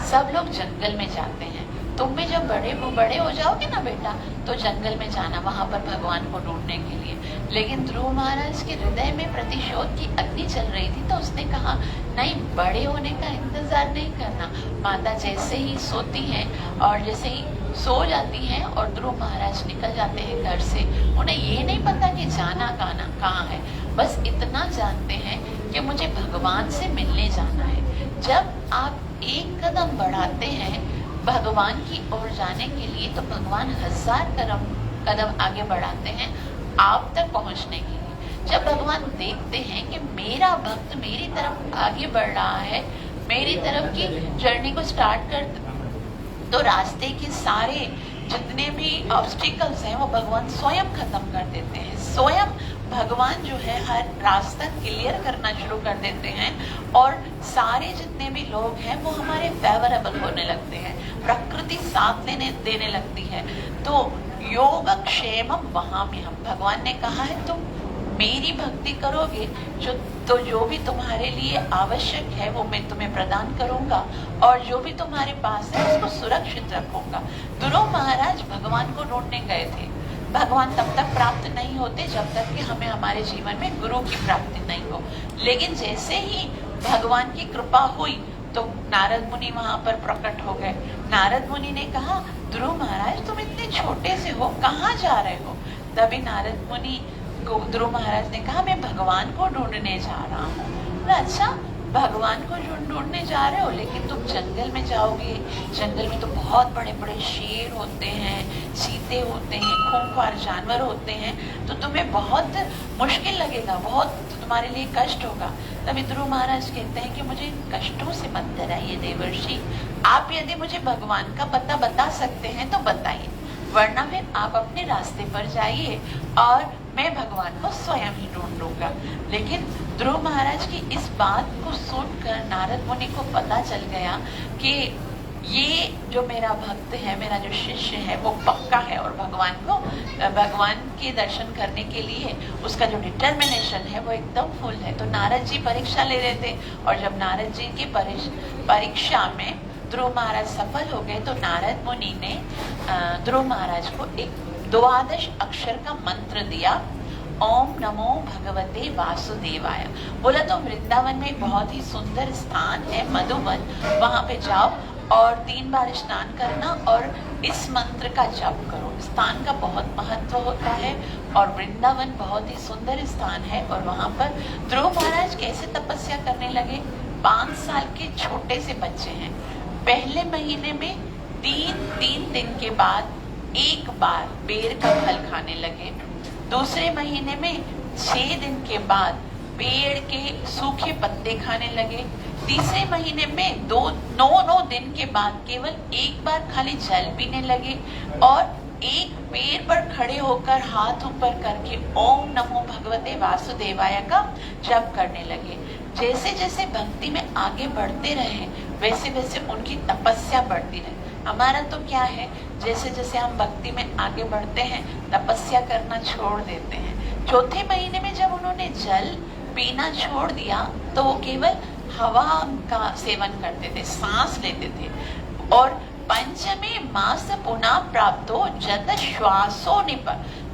सब लोग जंगल में जाते हैं। तुम भी जब बड़े हो जाओगे ना बेटा, तो जंगल में जाना वहां पर भगवान को ढूंढने के लिए। लेकिन ध्रुव महाराज के हृदय में प्रतिशोध की अग्नि चल रही थी, तो उसने कहा, नहीं, बड़े होने का इंतजार नहीं करना। माता जैसे ही सोती हैं और जैसे ही सो जाती हैं और ध्रुव महाराज निकल जाते हैं घर से, उन्हें ये नहीं पता कि जाना कहाँ है, बस इतना जानते हैं कि मुझे भगवान से मिलने जाना है। जब आप एक कदम बढ़ाते हैं भगवान की ओर जाने के लिए, तो भगवान 1000 कदम आगे बढ़ाते हैं आप तक पहुंचने के लिए। जब भगवान देखते हैं कि मेरा भक्त मेरी तरफ आगे बढ़ रहा है, मेरी तरफ की जर्नी को स्टार्ट कर, तो रास्ते के सारे जितने भी ऑब्स्टिकल्स हैं वो भगवान स्वयं खत्म कर देते हैं। स्वयं भगवान जो है हर रास्ता क्लियर करना शुरू कर देते हैं और सारे जितने भी लोग हैं वो हमारे फेवरेबल होने लगते हैं, प्रकृति साथ देने लगती है। तो योगक्षेमम वहाम्यहम्, भगवान ने कहा है तुम मेरी भक्ति करोगे जो भी तुम्हारे लिए आवश्यक है वो मैं तुम्हें प्रदान करूंगा, और जो भी तुम्हारे पास है उसको सुरक्षित रखूंगा। ध्रुव महाराज भगवान को ढूंढने गए थे। भगवान तब तक प्राप्त नहीं होते जब तक कि हमें हमारे जीवन में गुरु की प्राप्ति नहीं हो। लेकिन जैसे ही भगवान की कृपा हुई तो नारद मुनि वहां पर प्रकट हो गए। नारद मुनि ने कहा, ध्रुव महाराज तुम इतने छोटे से हो, कहाँ जा रहे हो? तभी नारद मुनि को ध्रुव महाराज ने कहा, मैं भगवान को ढूंढने जा रहा हूँ। अच्छा, भगवान को ढूंढने जा रहे हो, लेकिन तुम जंगल में जाओगे, जंगल में तो बहुत बड़े बड़े शेर होते हैं, चीते होते हैं, खूंखार जानवर होते हैं, तो तुम्हें बहुत मुश्किल लगेगा, बहुत तुम्हारे लिए कष्ट होगा। तभी ध्रुव महाराज कहते हैं कि मुझे कष्टों से मत डराइए देवर्षि, आप यदि मुझे भगवान का पता बता सकते हैं तो बताइए, वरना फिर आप अपने रास्ते पर जाइए और मैं भगवान को स्वयं ही ढूंढ लूंगा। लेकिन ध्रुव महाराज की इस बात को सुनकर नारद मुनि को पता चल गया कि ये जो मेरा भक्त है, मेरा जो शिष्य है, वो पक्का है और भगवान के दर्शन करने के लिए उसका जो डिटर्मिनेशन है वो एकदम फुल है। तो नारद जी परीक्षा ले रहे थे, और जब नारद जी की परीक्षा में ध्रुव महाराज सफल हो गए तो नारद मुनि ने ध्रुव महाराज को एक 12 अक्षर का मंत्र दिया, ओम नमो भगवते वासुदेवाय। बोला तो वृंदावन में बहुत ही सुंदर स्थान है मधुवन, वहां पे जाओ और 3 बार स्नान करना और इस मंत्र का जप करो। स्थान का बहुत महत्व होता है और वृंदावन बहुत ही सुंदर स्थान है। और वहां पर ध्रुव महाराज कैसे तपस्या करने लगे? 5 साल के छोटे से बच्चे हैं, पहले महीने में 3 दिन के बाद एक बार बेर का फल खाने लगे, दूसरे महीने में 6 दिन के बाद पेड़ के सूखे पत्ते खाने लगे, तीसरे महीने में 9 दिन के बाद केवल एक बार खाली जल पीने लगे, और एक पेड़ पर खड़े होकर हाथ ऊपर करके ओम नमो भगवते वासुदेवाय का जप करने लगे। जैसे जैसे भक्ति में आगे बढ़ते रहे वैसे वैसे उनकी तपस्या बढ़ती रही। हमारा तो क्या है, जैसे जैसे हम भक्ति में आगे बढ़ते हैं तपस्या करना छोड़ देते हैं। चौथे महीने में जब उन्होंने जल पीना छोड़ दिया तो वो केवल हवा का सेवन करते थे, सांस लेते थे। और पंचमे मास पुनः प्राप्तो जत श्वासो निप,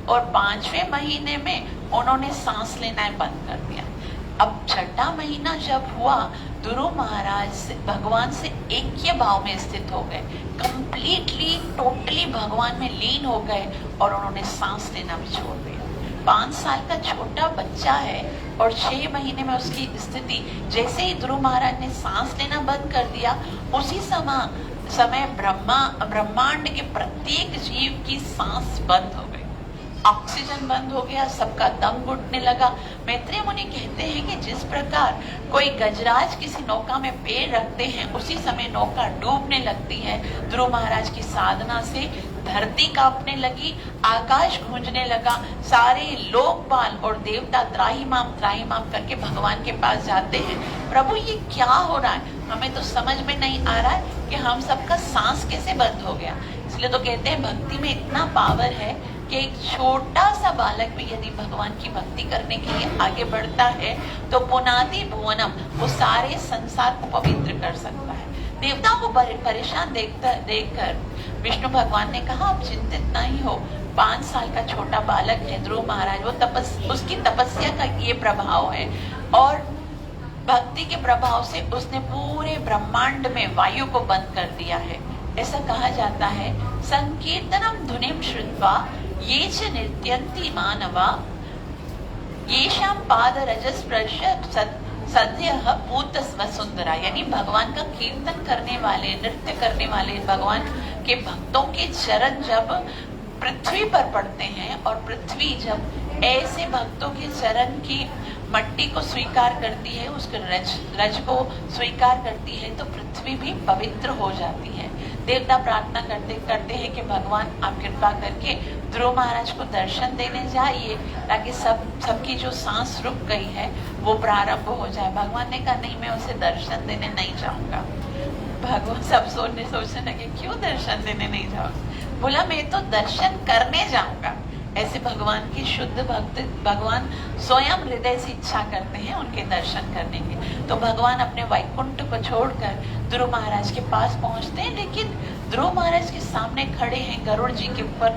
और 5वें महीने में उन्होंने सांस लेना बंद कर दिया। अब 6ठा महीना जब हुआ, ध्रुव महाराज भगवान से ऐक्य भाव में स्थित हो गए, कंप्लीटली टोटली भगवान में लीन हो गए और उन्होंने सांस लेना भी छोड़ दिया। 5 साल का छोटा बच्चा है और 6 महीने में उसकी स्थिति, जैसे ही ध्रुव महाराज ने सांस लेना बंद कर दिया, उसी समय ब्रह्मांड के प्रत्येक जीव की सांस बंद हो गई, ऑक्सीजन बंद हो गया, सबका दम घुटने लगा। मैत्रेय मुनि कहते हैं कि जिस प्रकार कोई गजराज किसी नौका में पैर रखते हैं, उसी समय नौका डूबने लगती है। ध्रुव महाराज की साधना से धरती कांपने लगी, आकाश गूंजने लगा, सारे लोकपाल और देवता त्राहिमाम करके भगवान के पास जाते हैं, प्रभु ये क्या हो रहा है, हमें तो समझ में नहीं आ रहा है कि हम सबका सांस कैसे बंद हो गया। इसलिए तो कहते हैं भक्ति में इतना पावर है कि एक छोटा सा बालक भी यदि भगवान की भक्ति करने के लिए आगे बढ़ता है तो पुनादि भुवनम, वो सारे संसार को पवित्र कर सकता है। देवताओं को परेशान देखकर विष्णु भगवान ने कहा, आप चिंतित नहीं हो, 5 साल का छोटा बालक है ध्रुव महाराज, वो उसकी तपस्या का ये प्रभाव है, और भक्ति के प्रभाव से उसने पूरे ब्रह्मांड में वायु को बंद कर दिया है। ऐसा कहा जाता है, संकीर्तनम धुनिम श्रुत्वा ये च नृत्यन्ति मानवा येषां पाद रजस्पर्श सद्यः पूत वसुंधरा। यानी भगवान का कीर्तन करने वाले, नृत्य करने वाले भगवान के भक्तों के चरण जब पृथ्वी पर पड़ते हैं, और पृथ्वी जब ऐसे भक्तों के चरण की मट्टी को स्वीकार करती है, उसके रज को स्वीकार करती है, तो पृथ्वी भी पवित्र हो जाती है। देवता प्रार्थना करते हैं कि भगवान आप कृपा करके ध्रुव महाराज को दर्शन देने जाइए, ताकि सबकी जो सांस रुक गई है वो प्रारंभ हो जाए। भगवान ने कहा, नहीं, मैं उसे दर्शन देने नहीं जाऊंगा। भगवान सब सोचने लगे, क्यों दर्शन देने नहीं जाओगे? बोला, मैं तो दर्शन करने जाऊंगा। ऐसे भगवान के शुद्ध भक्त भगवान स्वयं हृदय से इच्छा करते हैं उनके दर्शन करने की। तो भगवान अपने वैकुंठ को छोड़कर ध्रुव महाराज के पास पहुंचते हैं, लेकिन ध्रुव महाराज के सामने खड़े हैं, गरुड़ जी के ऊपर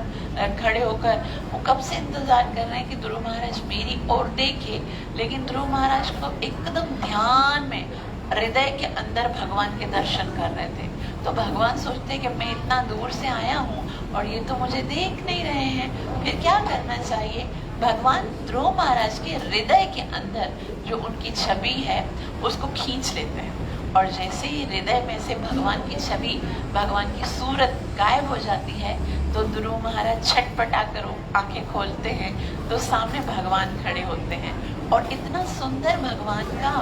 खड़े होकर वो कब से इंतजार कर रहे हैं कि ध्रुव महाराज मेरी ओर देखे। लेकिन ध्रुव महाराज को एकदम ध्यान में हृदय के अंदर भगवान के दर्शन कर रहे थे। तो भगवान सोचते कि मैं इतना दूर से आया हूँ और ये तो मुझे देख नहीं रहे हैं, फिर क्या करना चाहिए? भगवान ध्रुव महाराज के हृदय के अंदर जो उनकी छवि है उसको खींच लेते हैं, और जैसे ही हृदय में से भगवान की छवि, भगवान की सूरत गायब हो जाती है, तो ध्रुव महाराज छटपटा कर आंखें खोलते हैं तो सामने भगवान खड़े होते हैं। और इतना सुंदर भगवान का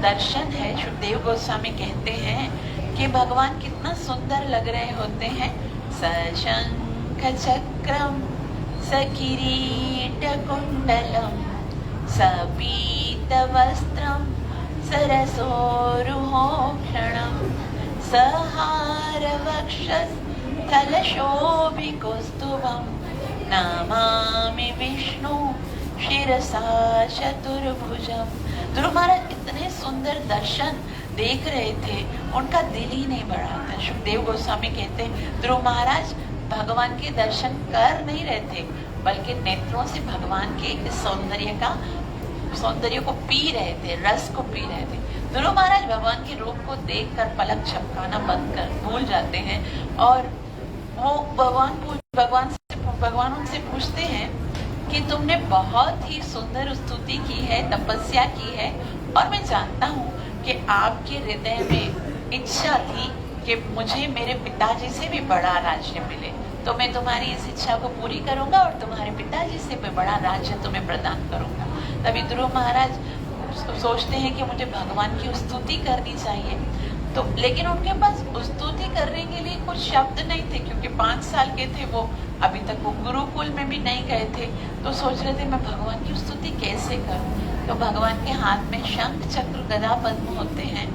दर्शन है। सुखदेव गोस्वामी कहते हैं कि भगवान कितना सुंदर लग रहे होते हैं। सशंख चक्रम सकिरीट कुंडलम सपीत वस्त्रम सरसोरुहोक्षणम सहार वक्षस्थलशोभिकौस्तुभं नमामि विष्णु शिरसा चतुर्भुजम। ध्रुव महाराज इतने सुंदर दर्शन देख रहे थे, उनका दिल ही नहीं बढ़ा था। सुखदेव गोस्वामी कहते हैं ध्रुव महाराज भगवान के दर्शन कर नहीं रहे थे, बल्कि नेत्रों से भगवान के इस सौंदर्य को पी रहे थे, रस को पी रहे थे। ध्रुव महाराज भगवान के रूप को देखकर पलक झपकाना बंद कर भूल जाते हैं और वो भगवान उनसे पूछते हैं कि तुमने बहुत ही सुंदर स्तुति की है, तपस्या की है, और मैं जानता हूँ कि आपके हृदय में इच्छा थी कि मुझे मेरे पिताजी से भी बड़ा राज्य मिले, तो मैं तुम्हारी इस इच्छा को पूरी करूंगा और तुम्हारे पिताजी से भी बड़ा राज्य तुम्हें प्रदान करूंगा। तभी ध्रुव महाराज सोचते हैं कि मुझे भगवान की स्तुति करनी चाहिए, तो लेकिन उनके पास स्तुति करने के लिए कुछ शब्द नहीं थे, क्योंकि 5 साल के थे वो, अभी तक वो गुरुकुल में भी नहीं गए थे। तो सोच रहे थे मैं भगवान की स्तुति कैसे करूं। तो भगवान के हाथ में शंख चक्र गदा पद्म होते हैं,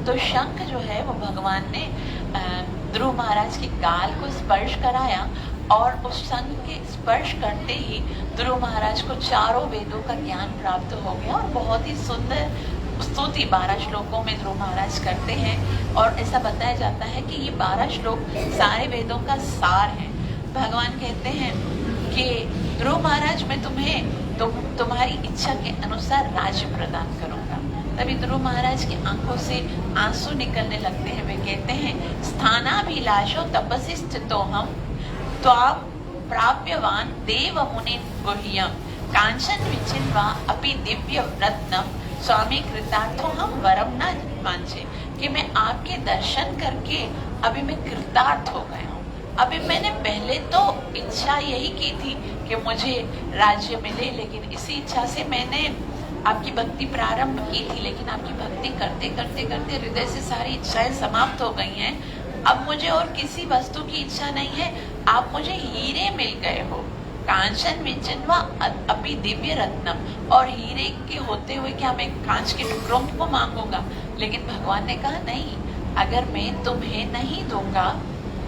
तो शंख जो है वो भगवान ने ध्रुव महाराज के गाल को स्पर्श कराया और उस शंख के स्पर्श करते ही ध्रुव महाराज को चारों वेदों का ज्ञान प्राप्त हो गया और बहुत ही सुंदर स्तुति 12 श्लोकों में ध्रुव महाराज करते हैं। और ऐसा बताया जाता है कि ये 12 श्लोक सारे वेदों का सार है। भगवान कहते हैं कि ध्रुव महाराज मैं तुम्हारी इच्छा के अनुसार राज्य प्रदान करूंगा। तभी ध्रुव महाराज की आंखों से आंसू निकलने लगते हैं। वे कहते हैं स्थानाभिलाषो तपसि स्थितो हम त्वां प्राप्यवान देव मुनि गुह्यम कांचन विचिन्वा अपि दिव्य रत्नम स्वामी कृतार्थो हम वरम न वांछे। कि मैं आपके दर्शन करके अभी मैं कृतार्थ हो गया हूँ। अभी मैंने पहले तो इच्छा यही की थी कि मुझे राज्य मिले, लेकिन इसी इच्छा से मैंने आपकी भक्ति प्रारंभ की थी, लेकिन आपकी भक्ति करते करते करते हृदय से सारी इच्छाएं समाप्त हो गई हैं। अब मुझे और किसी वस्तु की इच्छा नहीं है, आप मुझे हीरे मिल गए हो। कांचन विचिन्वा अपि दिव्य रत्नम, और हीरे के होते हुए क्या मैं कांच के टुकड़ों को मांगूंगा। लेकिन भगवान ने कहा नहीं, अगर मैं तुम्हें नहीं दूंगा,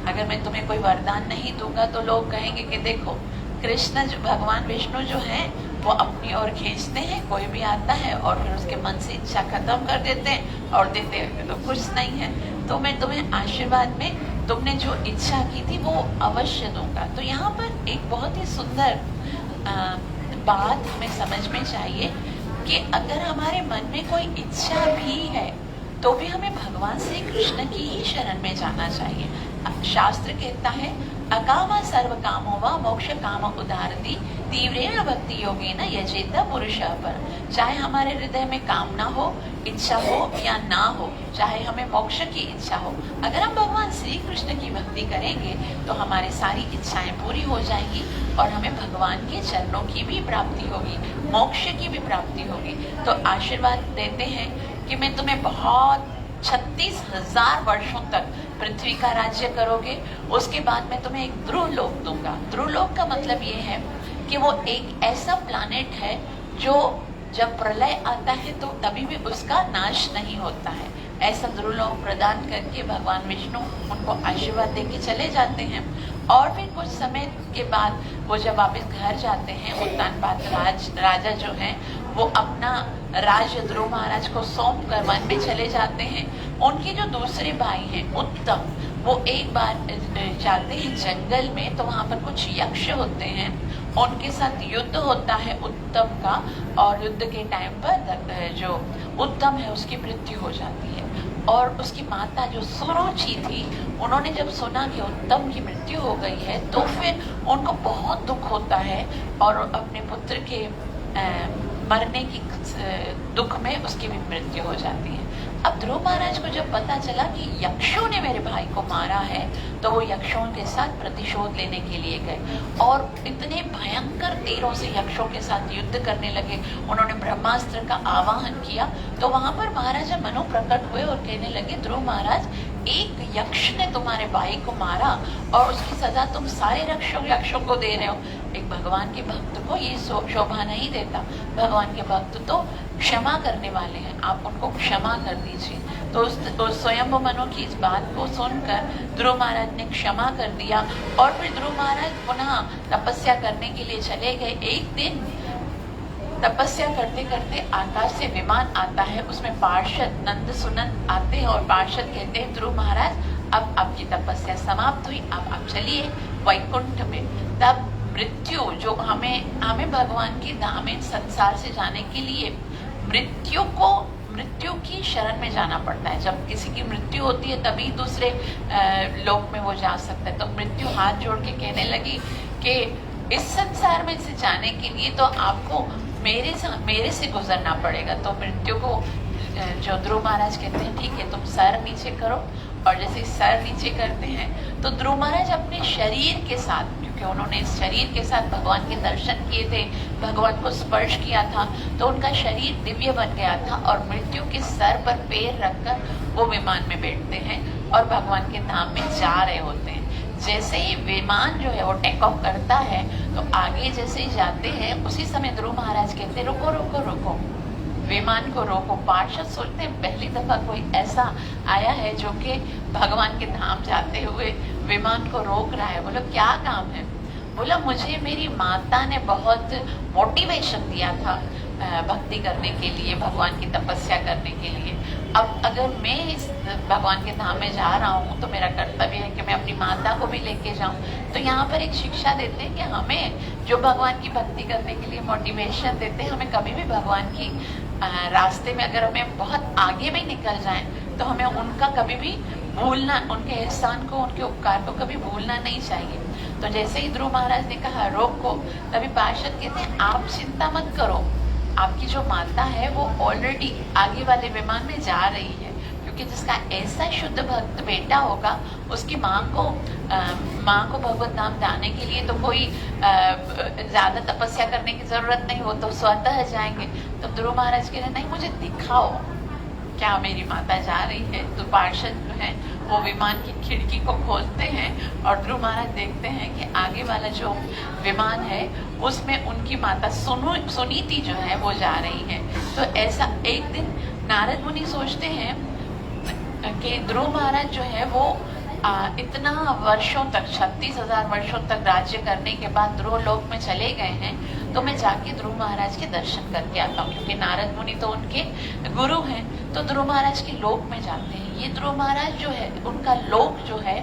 अगर मैं तुम्हें कोई वरदान नहीं दूंगा तो लोग कहेंगे कि देखो कृष्ण जो भगवान विष्णु जो है वो अपनी ओर खींचते हैं, कोई भी आता है और फिर उसके मन से इच्छा खत्म कर देते हैं और देते हैं तो कुछ नहीं है। तो मैं तुम्हें आशीर्वाद में तुमने जो इच्छा की थी वो अवश्य दूंगा। तो यहाँ पर एक बहुत ही सुंदर बात हमें समझ में चाहिए कि अगर हमारे मन में कोई इच्छा भी है तो भी हमें भगवान श्री कृष्ण की ही शरण में जाना चाहिए। शास्त्र कहता है अकामा सर्व कामो वा मोक्ष काम उदारती तीव्रेण भक्ति योगेन यजेत पुरुषः परम। चाहे हमारे हृदय में कामना हो, इच्छा हो या ना हो, चाहे हमें मोक्ष की इच्छा हो, अगर हम भगवान श्री कृष्ण की भक्ति करेंगे तो हमारी सारी इच्छाएं पूरी हो जाएंगी और हमें भगवान के चरणों की भी प्राप्ति होगी, मोक्ष की भी प्राप्ति होगी। तो आशीर्वाद देते हैं कि मैं तुम्हें बहुत 36,000 वर्षों तक पृथ्वी का राज्य करोगे, उसके बाद मैं तुम्हें एक ध्रुव लोक दूंगा। ध्रुव लोक का मतलब ये है कि वो एक ऐसा प्लैनेट है जो जब प्रलय आता है तो तभी भी उसका नाश नहीं होता है। ऐसा ध्रुव लोक प्रदान करके भगवान विष्णु उनको आशीर्वाद देके चले जाते हैं। और फिर कुछ समय के बाद वो जब वापस घर जाते हैं, उत्तानपाद राजा जो है वो अपना राज्य ध्रुव महाराज को सौंप कर वन में चले जाते हैं। उनके जो दूसरे भाई हैं उत्तम, वो एक बार जाते हैं जंगल में, तो वहां पर कुछ यक्ष होते हैं, उनके साथ युद्ध होता है उत्तम का, और युद्ध के टाइम पर जो उत्तम है उसकी मृत्यु हो जाती है। और उसकी माता जो सुरुचि थी, उन्होंने जब सुना कि उत्तम की मृत्यु हो गई है तो फिर उनको बहुत दुख होता है और अपने पुत्र के मरने की दुख में उसकी भी मृत्यु हो जाती है। अब ध्रुव महाराज को जब पता चला कि यक्षों ने मेरे भाई को मारा है तो वो यक्षों के साथ प्रतिशोध लेने के लिए गए और इतने भयंकर तीरों से यक्षों के साथ युद्ध करने लगे। उन्होंने ब्रह्मास्त्र का आवाहन किया तो वहां पर महाराजा मनु प्रकट हुए और कहने लगे ध्रुव महाराज, एक यक्ष ने तुम्हारे भाई को मारा और उसकी सजा तुम सारे यक्षों को दे रहे हो। एक भगवान के भक्त को ये शोभा नहीं देता। भगवान के भक्त तो क्षमा करने वाले हैं, आप उनको क्षमा कर दीजिए। तो उस स्वयंभू मनु की इस बात को सुनकर ध्रुव महाराज ने क्षमा कर दिया और फिर ध्रुव महाराज पुनः तपस्या करने के लिए चले गए। एक दिन तपस्या करते करते आकाश से विमान आता है, उसमें पार्षद नंद सुनंद आते हैं और पार्षद कहते हैं ध्रुव महाराज अब आपकी तपस्या समाप्त हुई, अब आप चलिए वैकुंठ में। तब मृत्यु जो हमें भगवान की धाम संसार से जाने के लिए मृत्यु की शरण में जाना पड़ता है। जब किसी की मृत्यु होती है तभी दूसरे लोक में वो जा सकता है। तो मृत्यु हाथ जोड़ के कहने लगी कि इस संसार में से जाने के लिए तो आपको मेरे से गुजरना पड़ेगा। तो मृत्यु को जो ध्रुव महाराज कहते हैं ठीक है तुम सर नीचे करो, और जैसे सर नीचे करते हैं तो ध्रुव महाराज अपने शरीर के साथ, क्योंकि उन्होंने इस शरीर के साथ भगवान के दर्शन किए थे, भगवान को स्पर्श किया था, तो उनका शरीर दिव्य बन गया था और मृत्यु के सर पर पैर रखकर वो विमान में बैठते हैं और भगवान के धाम में जा रहे होते हैं। जैसे ही विमान जो है वो टेक ऑफ करता है तो आगे जैसे ही जाते हैं उसी समय ध्रुव महाराज कहते रुको रुको रुको, विमान को रोको। पार्षद सोचते हैं पहली दफा कोई ऐसा आया है जो कि भगवान के धाम जाते हुए विमान को रोक रहा है। बोलो क्या काम है? बोला मुझे मेरी माता ने बहुत मोटिवेशन दिया था भक्ति करने के लिए, भगवान की तपस्या करने के लिए। अब अगर मैं इस भगवान के धाम में जा रहा हूँ तो मेरा कर्तव्य है कि मैं अपनी माता को भी लेके जाऊँ। तो यहाँ पर एक शिक्षा देते हैं कि हमें जो भगवान की भक्ति करने के लिए मोटिवेशन देते हैं, हमें कभी भी भगवान की रास्ते में अगर हमें बहुत आगे भी निकल जाएं तो हमें उनका कभी भी भूलना, उनके एहसान को, उनके उपकार को कभी भूलना नहीं चाहिए। तो जैसे ही ध्रुव महाराज ने कहा रोको, तभी पार्षद कहते हैं आप चिंता मत करो, आपकी जो माता है वो ऑलरेडी आगे वाले विमान में जा रही है, क्योंकि जिसका ऐसा शुद्ध भक्त बेटा होगा उसकी माँ को भगवत धाम जाने के लिए तो कोई ज्यादा तपस्या करने की जरूरत नहीं, हो तो स्वतः जाएंगे। तो ध्रुव महाराज कह रहे नहीं मुझे दिखाओ क्या मेरी माता जा रही है। तो पार्षद जो है वो विमान की खिड़की को खोलते हैं और ध्रुव महाराज देखते हैं कि आगे वाला जो विमान है उसमें उनकी माता सुनीति जो है वो जा रही है। तो ऐसा एक दिन नारद मुनि सोचते हैं कि ध्रुव महाराज जो है वो इतना वर्षों तक 36,000 वर्षों तक राज्य करने के बाद ध्रुव लोक में चले गए हैं, तो मैं जाके ध्रुव महाराज के दर्शन करके आता हूँ, क्योंकि नारद मुनि तो उनके गुरु हैं। तो ध्रुव महाराज के लोक में जाते हैं। ये ध्रुव महाराज जो है उनका लोक जो है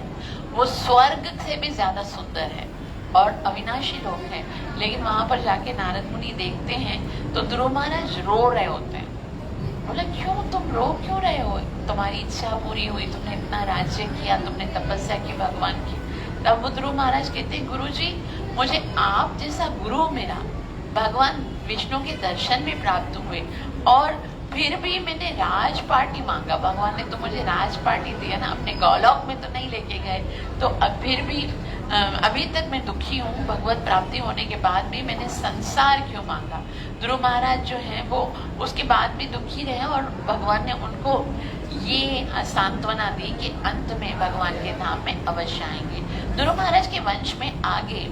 वो स्वर्ग से भी ज्यादा सुंदर है और अविनाशी लोक है। लेकिन वहां पर जाके नारद मुनि देखते हैं तो ध्रुव महाराज रो रहे होते हैं। बोला क्यों तुम रो क्यों रहे हो? तुम्हारी इच्छा पूरी हुई, तुमने इतना राज्य किया, तुमने तपस्या की भगवान की। तब ध्रुव महाराज कहते हैं गुरु जी मुझे आप जैसा गुरु मेरा भगवान विष्णु के दर्शन भी प्राप्त हुए और फिर भी मैंने राजपाटी मांगा, भगवान ने तो मुझे राजपाटी दिया ना, अपने गौलोक में तो नहीं लेके गए। तो अब फिर भी अभी तक मैं दुखी हूँ, भगवत प्राप्ति होने के बाद भी मैंने संसार क्यों मांगा? ध्रुव महाराज जो है वो उसके बाद भी दुखी रहे और भगवान ने उनको ये सांत्वना दी कि अंत में भगवान के धाम में अवश्य आएंगे। ध्रुव महाराज के वंश में आगे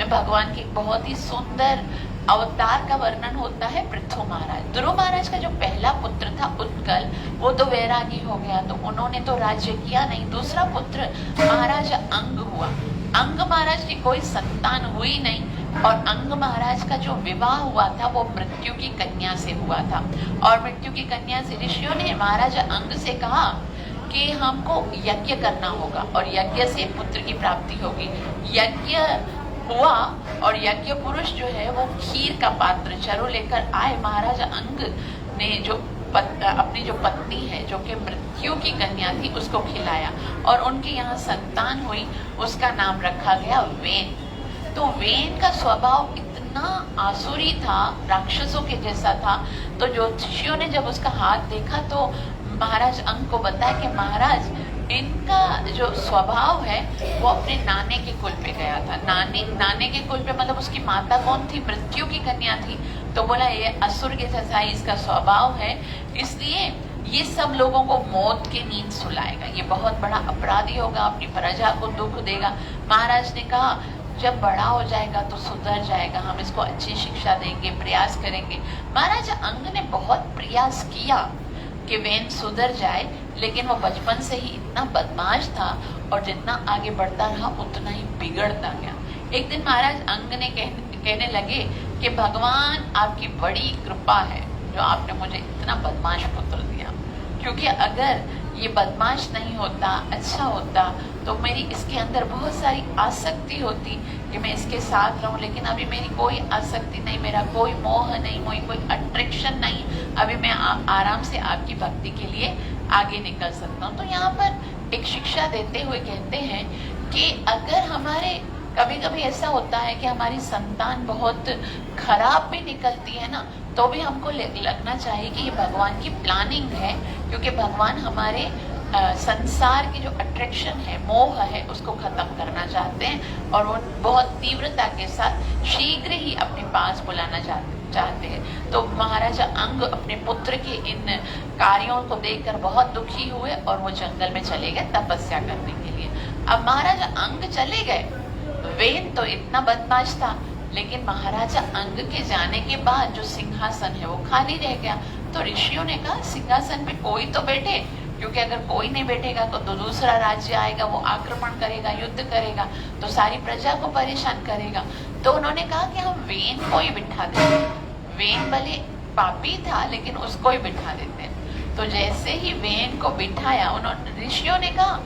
भगवान के बहुत ही सुंदर अवतार का वर्णन होता है पृथु महाराज। ध्रुव महाराज का जो पहला पुत्र था उत्कल, वो तो वैरागी हो गया, तो उन्होंने तो राज्य किया नहीं। दूसरा पुत्र महाराज अंग हुआ। अंग महाराज की कोई संतान हुई नहीं और अंग महाराज का जो विवाह हुआ था वो मृत्यु की कन्या से हुआ था। और मृत्यु की कन्या से ऋषियों ने महाराज अंग से कहा कि हमको यज्ञ करना होगा और यज्ञ से पुत्र की प्राप्ति होगी। यज्ञ हुआ और यज्ञ पुरुष जो है वो खीर का पात्र चरो लेकर आए। महाराज अंग ने जो अपनी जो पत्नी है जो कि मृत्यु की कन्या थी उसको खिलाया और उनके यहाँ संतान हुई, उसका नाम रखा गया वेन। तो वेन का स्वभाव इतना आसुरी था, राक्षसों के जैसा था। तो ज्योतिषियों ने जब उसका हाथ देखा तो महाराज अंग को बताया कि महाराज इनका जो स्वभाव है वो अपने नाने के कुल पे गया था। नाने के कुल पे मतलब उसकी माता कौन थी? मृत्यु की कन्या थी। तो बोला ये असुर के जैसा इसका स्वभाव है, इसलिए ये सब लोगों को मौत की नींद सुलाएगा, ये बहुत बड़ा अपराधी होगा, अपनी प्रजा को दुख देगा। महाराज ने कहा जब बड़ा हो जाएगा तो सुधर जाएगा, हम इसको अच्छी शिक्षा देंगे, प्रयास करेंगे। महाराज अंग ने बहुत प्रयास किया कि वेन सुधर जाए, लेकिन वो बचपन से ही इतना बदमाश था और जितना आगे बढ़ता रहा उतना ही बिगड़ता गया। एक दिन महाराज अंग ने कहने लगे कि भगवान आपकी बड़ी कृपा है जो आपने मुझे इतना बदमाश पुत्र दिया, क्योंकि अगर ये बदमाश नहीं होता, अच्छा होता, तो मेरी इसके अंदर बहुत सारी आसक्ति होती कि मैं इसके साथ रहूं, लेकिन अभी मेरी कोई आसक्ति नहीं, मेरा कोई मोह नहीं, कोई अट्रैक्शन नहीं, अभी मैं आराम से आपकी भक्ति के लिए आगे निकल सकता हूँ। तो यहाँ पर एक शिक्षा देते हुए कहते हैं कि अगर हमारे कभी कभी ऐसा होता है कि हमारी संतान बहुत खराब भी निकलती है ना, तो भी हमको लगना चाहिए कि ये भगवान की प्लानिंग है, क्योंकि भगवान हमारे संसार की जो अट्रैक्शन है, मोह है, उसको खत्म करना चाहते हैं और वो बहुत तीव्रता के साथ शीघ्र ही अपने पास बुलाना चाहते हैं। तो महाराजा अंग अपने पुत्र के इन कार्यों को देखकर बहुत दुखी हुए और वो जंगल में चले गए तपस्या करने के लिए। अब महाराजा अंग चले गए, वेन तो इतना बदमाश था, लेकिन महाराजा अंग के जाने के बाद जो सिंहासन है वो खाली रह गया। तो ऋषियों ने कहा सिंहासन पे कोई तो बैठे, क्योंकि अगर कोई नहीं बैठेगा तो दूसरा राज्य आएगा, वो आक्रमण करेगा, युद्ध करेगा, तो सारी प्रजा को परेशान करेगा। तो उन्होंने कहा कि हम वेन को ही बिठा देते। वेन भले पापी था लेकिन उसको ही बिठा देते। तो जैसे ही वेन को बिठाया, उन्होंने ऋषियों ने कहा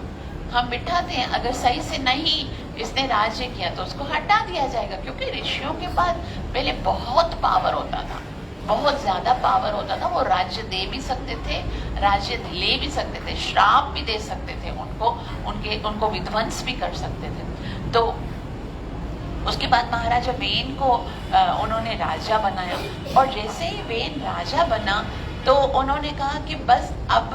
हम बिठाते हैं, अगर सही से नहीं इसने राज्य किया तो उसको हटा दिया जाएगा, क्योंकि ऋषियों के पास पहले बहुत पावर होता था, बहुत ज्यादा पावर होता था। वो राज्य दे भी सकते थे, राज्य ले भी सकते थे, श्राप भी दे सकते थे उनको विध्वंस भी कर सकते थे। तो उसके बाद महाराजा वेन को उन्होंने राजा बनाया, और जैसे ही वेन राजा बना तो उन्होंने कहा कि बस अब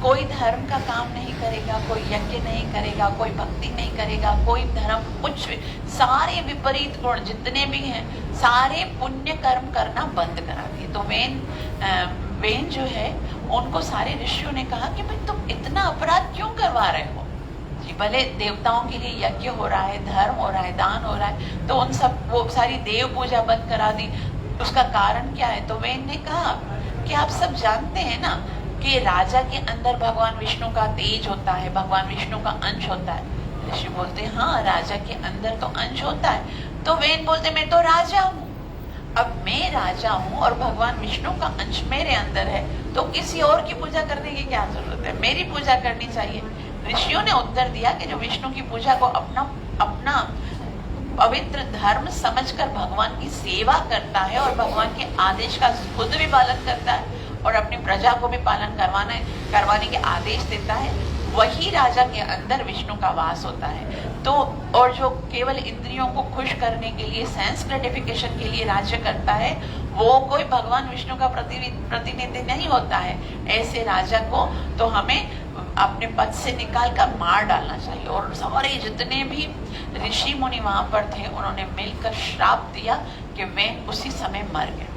कोई धर्म का काम नहीं करेगा, कोई यज्ञ नहीं करेगा, कोई भक्ति नहीं करेगा, कोई धर्म कुछ भी, सारे विपरीत गुण जितने भी हैं सारे पुण्य कर्म करना बंद करा दिए। तो वेन जो है उनको सारे ऋषियों ने कहा कि भाई तुम इतना अपराध क्यों करवा रहे हो जी, भले देवताओं के लिए यज्ञ हो रहा है, धर्म हो रहा है, दान हो रहा है, तो उन सब वो सारी देव पूजा बंद करा दी, उसका कारण क्या है? तो वेन ने कहा कि आप सब जानते हैं ना कि राजा के अंदर भगवान विष्णु का तेज होता है, भगवान विष्णु का अंश होता है। ऋषि बोलते हाँ, राजा के अंदर तो अंश होता है। तो वेन बोलते मैं तो राजा हूँ, अब मैं राजा हूँ और भगवान विष्णु का अंश मेरे अंदर है, तो किसी और की पूजा करने की क्या जरूरत है, मेरी पूजा करनी चाहिए। ऋषियों ने उत्तर दिया कि जो विष्णु की पूजा को अपना पवित्र धर्म समझकर भगवान की सेवा करता है और भगवान के आदेश का खुद भी पालन करता है और अपनी प्रजा को भी पालन करवाने के आदेश देता है, वही राजा के अंदर विष्णु का वास होता है। तो और जो केवल इंद्रियों को खुश करने के लिए, सेंस ग्रेटिफिकेशन के लिए राज्य करता है, वो कोई भगवान विष्णु का प्रतिनिधि नहीं होता है। ऐसे राजा को तो हमें अपने पद से निकाल कर मार डालना चाहिए। और सारे जितने भी ऋषि मुनि वहां पर थे उन्होंने मिलकर श्राप दिया कि वेन उसी समय मर गया।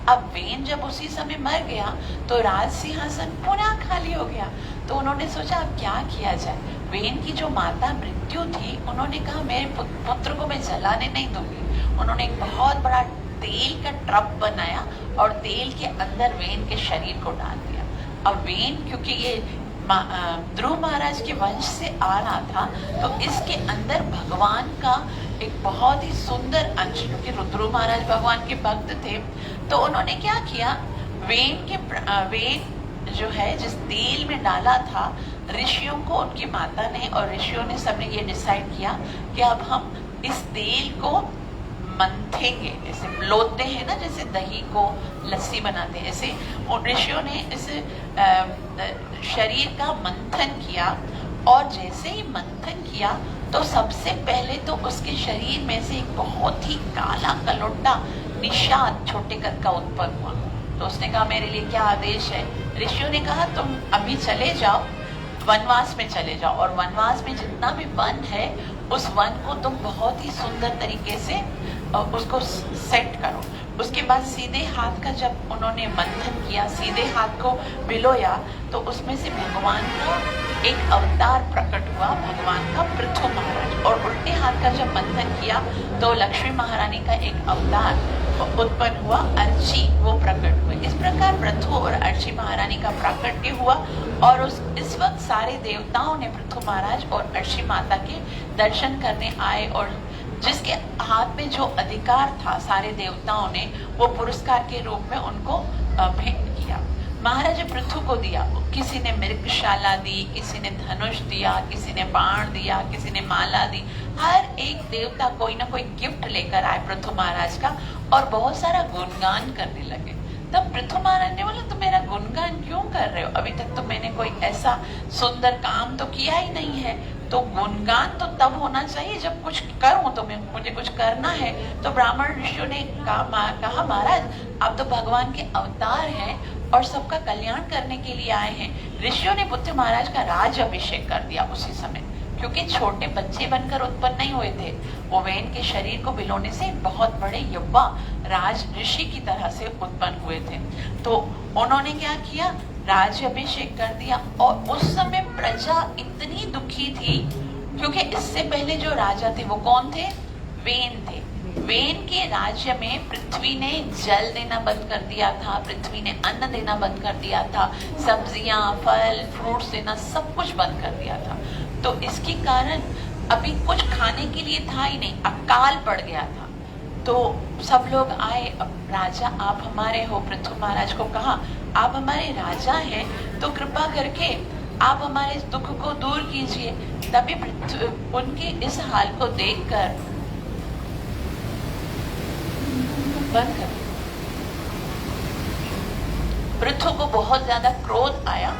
अब वेन जब उसी समय मर गया तो राज सिंहासन पुनः खाली हो गया। तो उन्होंने सोचा अब क्या किया जाए। वेन की जो माता मृत्यु थी, उन्होंने कहा मेरे पुत्र को मैं जलाने नहीं दूंगी। उन्होंने एक बहुत बड़ा तेल का ट्रक बनाया और तेल के अंदर वेन के शरीर को डाल दिया। अब वेन क्योंकि ये ध्रुव महाराज के वंश से आ रहा था, तो इसके अंदर भगवान का एक बहुत ही सुंदर अंश, क्योंकि ध्रुव महाराज भगवान के भक्त थे, तो उन्होंने क्या किया, वेन जो है जिस तेल में डाला था, ऋषियों को उनकी माता ने और ऋषियों ने सबने ये डिसाइड किया कि अब हम इस तेल को मंथेंगे, जैसे लोते हैं ना, जैसे दही को लस्सी बनाते हैं, ऐसे ऋषियों ने इस शरीर का मंथन किया। और जैसे ही मंथन किया तो सबसे पहले तो उसके शरीर में से एक बहुत ही काला कलोटा निषाद छोटे कद का उत्पन्न हुआ। तो उसने कहा मेरे लिए क्या आदेश है? ऋषियों ने कहा तुम अभी चले जाओ, वनवास में चले जाओ, और वनवास में जितना भी वन है उस वन को तुम बहुत ही सुंदर तरीके से उसको सेट करो। उसके बाद सीधे हाथ का जब उन्होंने मंथन किया, सीधे हाथ को भिलोया, तो उसमें से भगवान का एक अवतार प्रकट हुआ, भगवान का पृथु महाराज। और उल्टे हाथ का जब मंथन किया तो लक्ष्मी महारानी का एक अवतार उत्पन्न हुआ, अर्ची वो प्रकट हुए। इस प्रकार पृथु और अर्ची महारानी का प्राकट्य हुआ और इस वक्त सारे देवताओं ने पृथु महाराज और अर्ची माता के दर्शन करने आए और जिसके हाथ में जो अधिकार था सारे देवताओं ने वो पुरस्कार के रूप में उनको भेंट किया। महाराज पृथु को दिया, किसी ने मृगशाला दी, किसी ने धनुष दिया, किसी ने बाण दिया, किसी ने माला दी। हर एक देवता कोई ना कोई गिफ्ट लेकर आए पृथु महाराज का और बहुत सारा गुणगान करने लगे। तब पृथु महाराज ने बोला, तुम मेरा गुणगान क्यों कर रहे हो? अभी तक तो मैंने कोई ऐसा सुंदर काम तो किया ही नहीं है। तो गुणगान तो तब होना चाहिए जब कुछ करूं, तो मुझे कुछ करना है। तो ब्राह्मण ऋषियों ने कहा महाराज आप तो भगवान के अवतार हैं और सबका कल्याण करने के लिए आए हैं। ऋषियों ने बुद्ध महाराज का राज अभिषेक कर दिया उसी समय, क्योंकि छोटे बच्चे बनकर उत्पन्न नहीं हुए थे, वो वेन के शरीर को बिलोने से बहुत बड़े युवा राज ऋषि की तरह से उत्पन्न हुए थे। तो उन्होंने क्या किया, राज्य अभिषेक कर दिया। और उस समय प्रजा इतनी दुखी थी क्योंकि इससे पहले जो राजा थे वो कौन थे? वेन थे। वेन के राज्य में पृथ्वी ने जल देना बंद कर दिया था, पृथ्वी ने अन्न देना बंद कर दिया था, सब्जियां, फल, फ्रूट्स देना सब कुछ बंद कर दिया था। तो इसके कारण अभी कुछ खाने के लिए था ही नहीं, अकाल पड़ गया था। तो सब लोग आए, अब राजा आप हमारे हो। पृथु महाराज को कहा आप हमारे राजा हैं तो कृपा करके आप हमारे इस दुख को दूर कीजिए। तभी उनके इस हाल को देखकर बंद कर, पृथु को बहुत ज्यादा क्रोध आया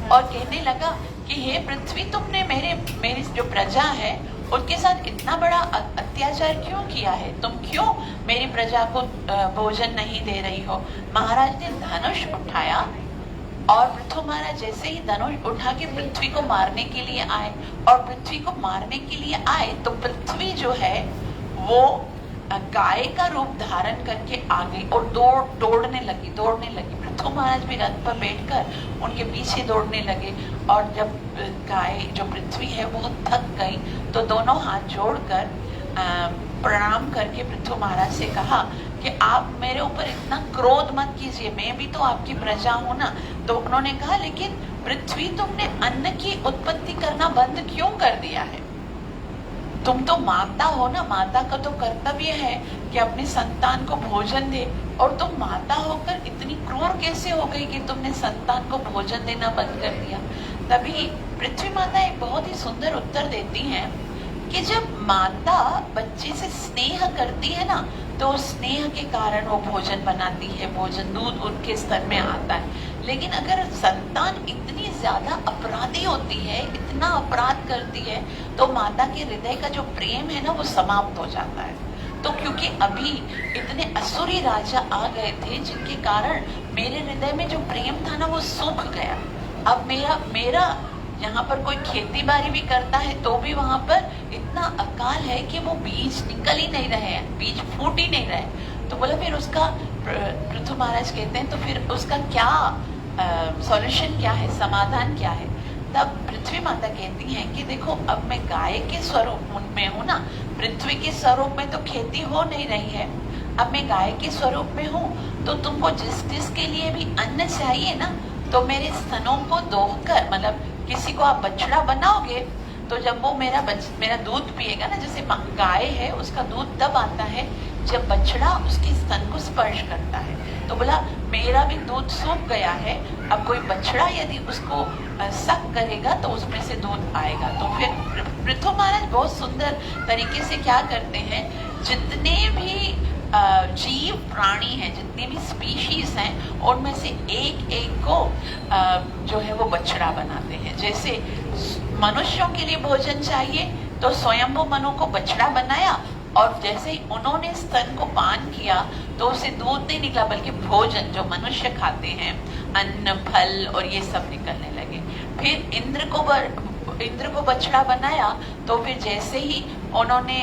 और कहने लगा कि हे पृथ्वी, तुमने मेरी जो प्रजा है उनके साथ इतना बड़ा अत्याचार क्यों किया है? तुम क्यों मेरी प्रजा को भोजन नहीं दे रही हो? महाराज ने धनुष उठाया और पृथु महाराज जैसे ही धनुष उठा के पृथ्वी को मारने के लिए आए और पृथ्वी को मारने के लिए आए तो पृथ्वी जो है वो गाय का रूप धारण करके आ गई और दौड़ने लगी। पृथु महाराज भी रथ पर बैठकर उनके पीछे दौड़ने लगे और जब गाय जो पृथ्वी है वो थक गई तो दोनों हाथ जोड़कर प्रणाम करके पृथु महाराज से कहा कि आप मेरे ऊपर इतना क्रोध मत कीजिए, मैं भी तो आपकी प्रजा हूं ना। तो उन्होंने कहा लेकिन पृथ्वी, तुमने अन्न की उत्पत्ति करना बंद क्यों कर दिया है? तुम तो माता हो ना, माता का तो कर्तव्य है कि अपने संतान को भोजन दे, और तुम माता होकर इतनी क्रूर कैसे हो गई कि तुमने संतान को भोजन देना बंद कर दिया? तभी पृथ्वी माता एक बहुत ही सुंदर उत्तर देती हैं कि जब माता बच्चे से स्नेह करती है ना तो स्नेह के कारण वो भोजन बनाती है, भोजन दूध उनके स्तर में आता है। लेकिन अगर संतान इतनी ज्यादा अपराधी होती है, इतना अपराध करती है, तो माता के हृदय का जो प्रेम है ना वो समाप्त हो जाता है। तो क्योंकि अभी इतने असुरी राजा आ गए थे जिनके कारण मेरे हृदय में जो प्रेम था ना वो सूख गया। अब मेरा यहाँ पर कोई खेती बाड़ी भी करता है तो भी वहां पर इतना अकाल है कि वो बीज निकल ही नहीं रहे हैं, बीज फूट ही नहीं रहे। तो बोला फिर उसका, पृथु महाराज कहते हैं तो फिर उसका क्या सॉल्यूशन क्या है, समाधान क्या है? तब पृथ्वी माता कहती हैं कि देखो अब मैं गाय के स्वरूप में हूँ ना, पृथ्वी के स्वरूप में तो खेती हो नहीं रही है, अब मैं गाय के स्वरूप में हूँ, तो तुमको जिसके लिए भी अन्न चाहिए ना तो मेरे स्तनों को दोहकर, मतलब किसी को आप बछड़ा बनाओगे तो जब वो मेरा दूध पिएगा ना, जैसे गाय है उसका दूध तब आता है जब बछड़ा उसके स्तन को स्पर्श करता है। तो बोला मेरा भी दूध सूख गया है, अब कोई बछड़ा यदि उसको सक करेगा तो उसमें से दूध आएगा। तो फिर पृथु महाराज बहुत सुंदर तरीके से क्या करते हैं, जितने भी जीव प्राणी हैं, जितने भी स्पीशीज हैं, उनमें से एक को जो है वो बछड़ा बनाते हैं। जैसे मनुष्यों के लिए भोजन चाहिए तो स्वयंभू मनु को बछड़ा बनाया, और जैसे ही उन्होंने स्तन को पान किया तो उसे दूध नहीं निकला बल्कि भोजन जो मनुष्य खाते हैं, अन्न, फल और ये सब निकलने लगे। फिर इंद्र को बछड़ा बनाया तो फिर जैसे ही उन्होंने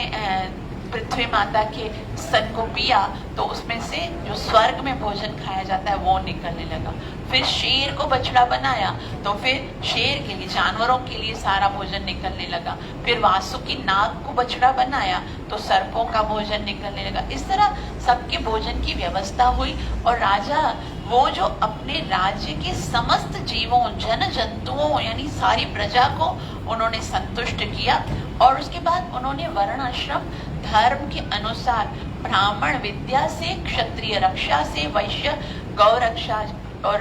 पृथ्वी माता के स्तन को पिया तो उसमें से जो स्वर्ग में भोजन खाया जाता है वो निकलने लगा। फिर शेर को बछड़ा बनाया तो फिर शेर के लिए, जानवरों के लिए सारा भोजन निकलने लगा। फिर वासुकी नाग को बछड़ा बनाया तो सर्पों का भोजन निकलने लगा। इस तरह सबके भोजन की व्यवस्था हुई और राजा वो जो अपने राज्य के समस्त जीवों, जन जंतुओं यानी सारी प्रजा को उन्होंने संतुष्ट किया। और उसके बाद उन्होंने वर्ण आश्रम धर्म के अनुसार ब्राह्मण विद्या से, क्षत्रिय रक्षा से, वैश्य गौ रक्षा और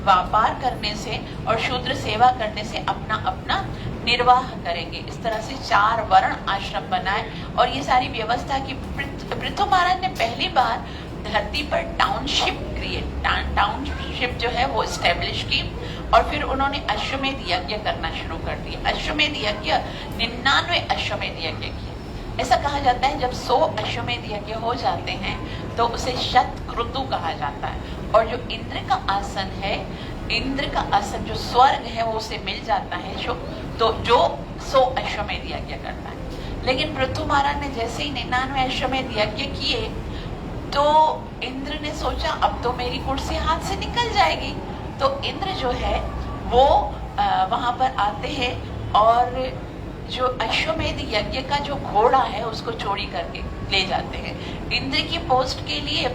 व्यापार करने से और शूद्र सेवा करने से अपना अपना निर्वाह करेंगे। इस तरह से 4 वर्ण आश्रम बनाए और ये सारी व्यवस्था की। पृथु महाराज ने पहली बार धरती पर टाउनशिप जो है वो स्टेब्लिश की और फिर उन्होंने अश्वमेध यज्ञ करना शुरू कर दिया। अश्वमेध यज्ञ 99 अश्वमेध यज्ञ किए। ऐसा कहा जाता है जब 100 अश्वमेध यज्ञ हो जाते हैं तो उसे शतक्रतु कहा जाता है। और जो इंद्र का आसन है, इंद्र का आसन जो स्वर्ग है वो उसे मिल जाता है तो जो 100 अश्वमेध यज्ञ करता है। लेकिन पृथु महाराज ने जैसे ही 99 अश्वमेध यज्ञ किए तो इंद्र ने सोचा अब तो मेरी कुर्सी हाथ से निकल जाएगी। तो इंद्र जो है वो वहां पर आते हैं और जो अश्वमेध यज्ञ का जो घोड़ा है उसको चोरी करके ले जाते हैं। इंद्र की पोस्ट के लिए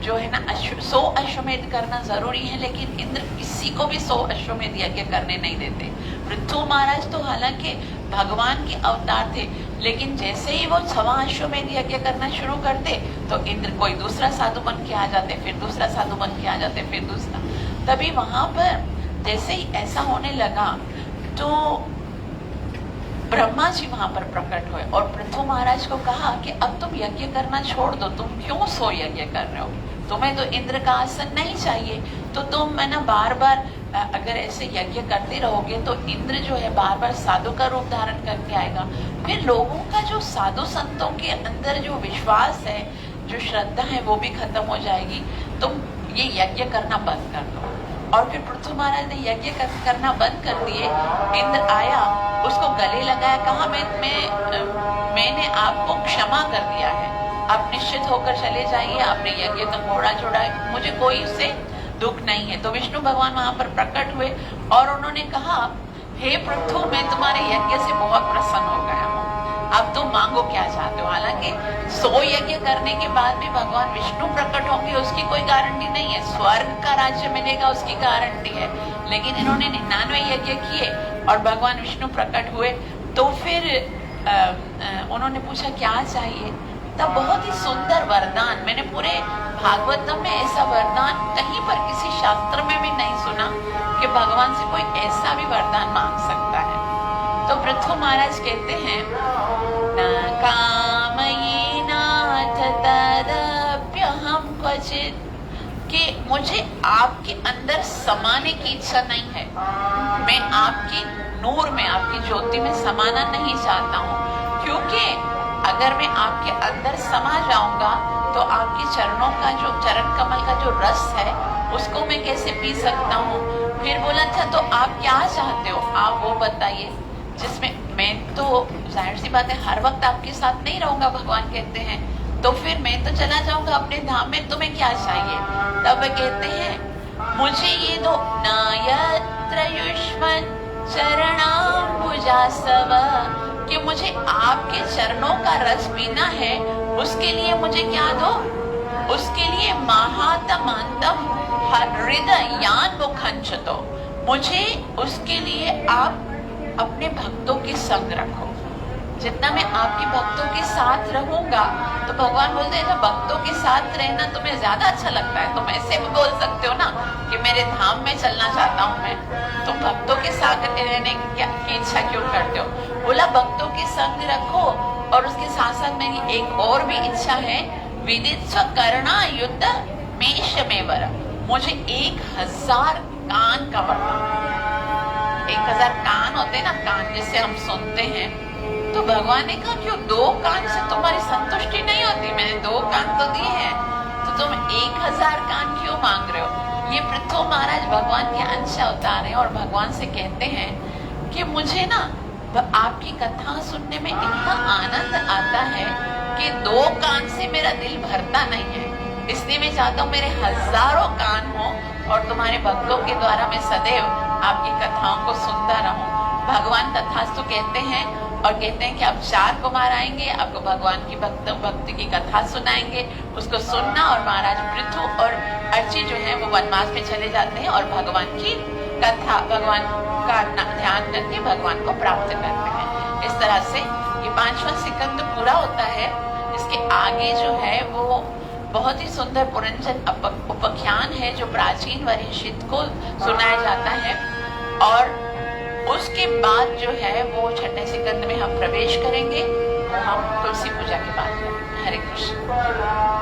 जो है ना 100 अश्वमेध करना जरूरी है, लेकिन इंद्र किसी को भी 100 अश्वमेध यज्ञ करने नहीं देते। पृथु महाराज तो हालांकि भगवान के अवतार थे, लेकिन जैसे ही वो 6वां अश्वमेध यज्ञ करना शुरू करते तो इंद्र कोई दूसरा साधु बन के आ जाते, फिर दूसरा साधु बन के आ जाते, फिर दूसरा। तभी वहां पर जैसे ही ऐसा होने लगा तो ब्रह्मा जी वहां पर प्रकट हुए और पृथु महाराज को कहा कि अब तुम यज्ञ करना छोड़ दो, तुम क्यों 100 यज्ञ कर रहे हो, तुम्हें तो इंद्र का आसन नहीं चाहिए। तो तुम है ना बार बार अगर ऐसे यज्ञ करते रहोगे तो इंद्र जो है बार बार साधु का रूप धारण करके आएगा। फिर लोगों का जो साधु संतों के अंदर जो विश्वास है, जो श्रद्धा है वो भी खत्म हो जाएगी। तुम ये यज्ञ करना बंद कर दो। और फिर पृथु महाराज ने यज्ञ करना बंद कर दिए। इंद्र आया, उसको गले लगाया, कहा मैंने आपको क्षमा कर दिया है, आप निश्चित होकर चले जाइए, आपने यज्ञ का घोड़ा छोड़ा है, मुझे कोई उससे दुख नहीं है। तो विष्णु भगवान वहां पर प्रकट हुए और उन्होंने कहा हे पृथु, मैं तुम्हारे यज्ञ से बहुत प्रसन्न हो गया हूँ, अब तुम मांगो क्या चाहते हो। हालांकि 100 यज्ञ करने के बाद भी भगवान विष्णु प्रकट होंगे उसकी कोई गारंटी नहीं है, स्वर्ग का राज्य मिलेगा उसकी गारंटी है। लेकिन इन्होंने 99 यज्ञ किए और भगवान विष्णु प्रकट हुए। तो फिर उन्होंने पूछा क्या चाहिए। तब बहुत ही सुंदर वरदान, मैंने पूरे भागवतम में ऐसा वरदान कहीं पर किसी शास्त्र में भी नहीं सुना कि भगवान से कोई ऐसा भी वरदान मांग सकता है। तो पृथु महाराज कहते हैं न कामये नाथ तदप्यहं क्वचित्, कि मुझे आपके अंदर समाने की इच्छा नहीं है, मैं आपकी नूर में, आपकी ज्योति में समाना नहीं चाहता हूँ। क्योंकि अगर मैं आपके अंदर समा जाऊंगा तो आपके चरणों का जो चरण कमल का जो रस है उसको मैं कैसे पी सकता हूँ। फिर बोला था तो आप क्या चाहते हो, आप वो बताइए जिसमें मैं तो जाहिर सी बात है हर वक्त आपके साथ नहीं रहूंगा, भगवान कहते हैं, तो फिर मैं तो चला जाऊंगा अपने धाम में, तुम्हें क्या चाहिए। तब वे कहते हैं मुझे ये दो नयत्र युष्मन् चरणाम्बुजासव, कि मुझे आपके चरणों का रस पीना है, उसके लिए मुझे क्या दो, उसके लिए महातमांतम हृदयान मुखंच दो, मुझे उसके लिए आप अपने भक्तों के संग रखो। जितना मैं आपके भक्तों के साथ रहूंगा, तो भगवान बोलते हैं जब भक्तों के साथ रहना तुम्हें ज्यादा अच्छा लगता है, तुम ऐसे भी बोल सकते हो ना कि मेरे धाम में चलना चाहता हूँ मैं, तुम भक्तों के साथ रहने की इच्छा क्यों करते हो। बोला भक्तों के संग रखो और उसके साथ साथ मेरी एक और भी इच्छा है, विदित्व करना युद्ध मेष में वर, मुझे 1000 कान का वरदान। 1000 कान होते ना, कान जिससे हम सुनते हैं। तो भगवान ने कहा क्यों 2 कान से तुम्हारी संतुष्टि नहीं होती, मैंने 2 कान तो दिए हैं, तो तुम 1000 कान क्यों मांग रहे हो। ये पृथु महाराज भगवान के अंश अवतार हैं और भगवान से कहते हैं कि मुझे ना आपकी कथा सुनने में इतना आनंद आता है कि 2 कान से मेरा दिल भरता नहीं है। इसलिए मैं चाहता हूँ मेरे हजारों कान हो और तुम्हारे भक्तों के द्वारा मैं सदैव आपकी कथाओं को सुनता रहूं। भगवान तथास्तु कहते हैं और कहते हैं कि अब 4 कुमार आएंगे, आपको भगवान की भक्ति की कथा सुनाएंगे, उसको सुनना। और महाराज पृथु और अर्ची जो है वो वनवास में चले जाते हैं और भगवान की कथा, भगवान का ध्यान करके भगवान को प्राप्त करते हैं। इस तरह से ये 5वां सिकंद पूरा होता है। इसके आगे जो है वो बहुत ही सुंदर पुरंजन उपाख्यान है जो प्राचीन वरिष्ठ को सुनाया जाता है। और उसके बाद जो है वो 6ठे सिकंद में हम प्रवेश करेंगे, वो हम तुलसी पूजा के बाद करेंगे। हरे कृष्ण।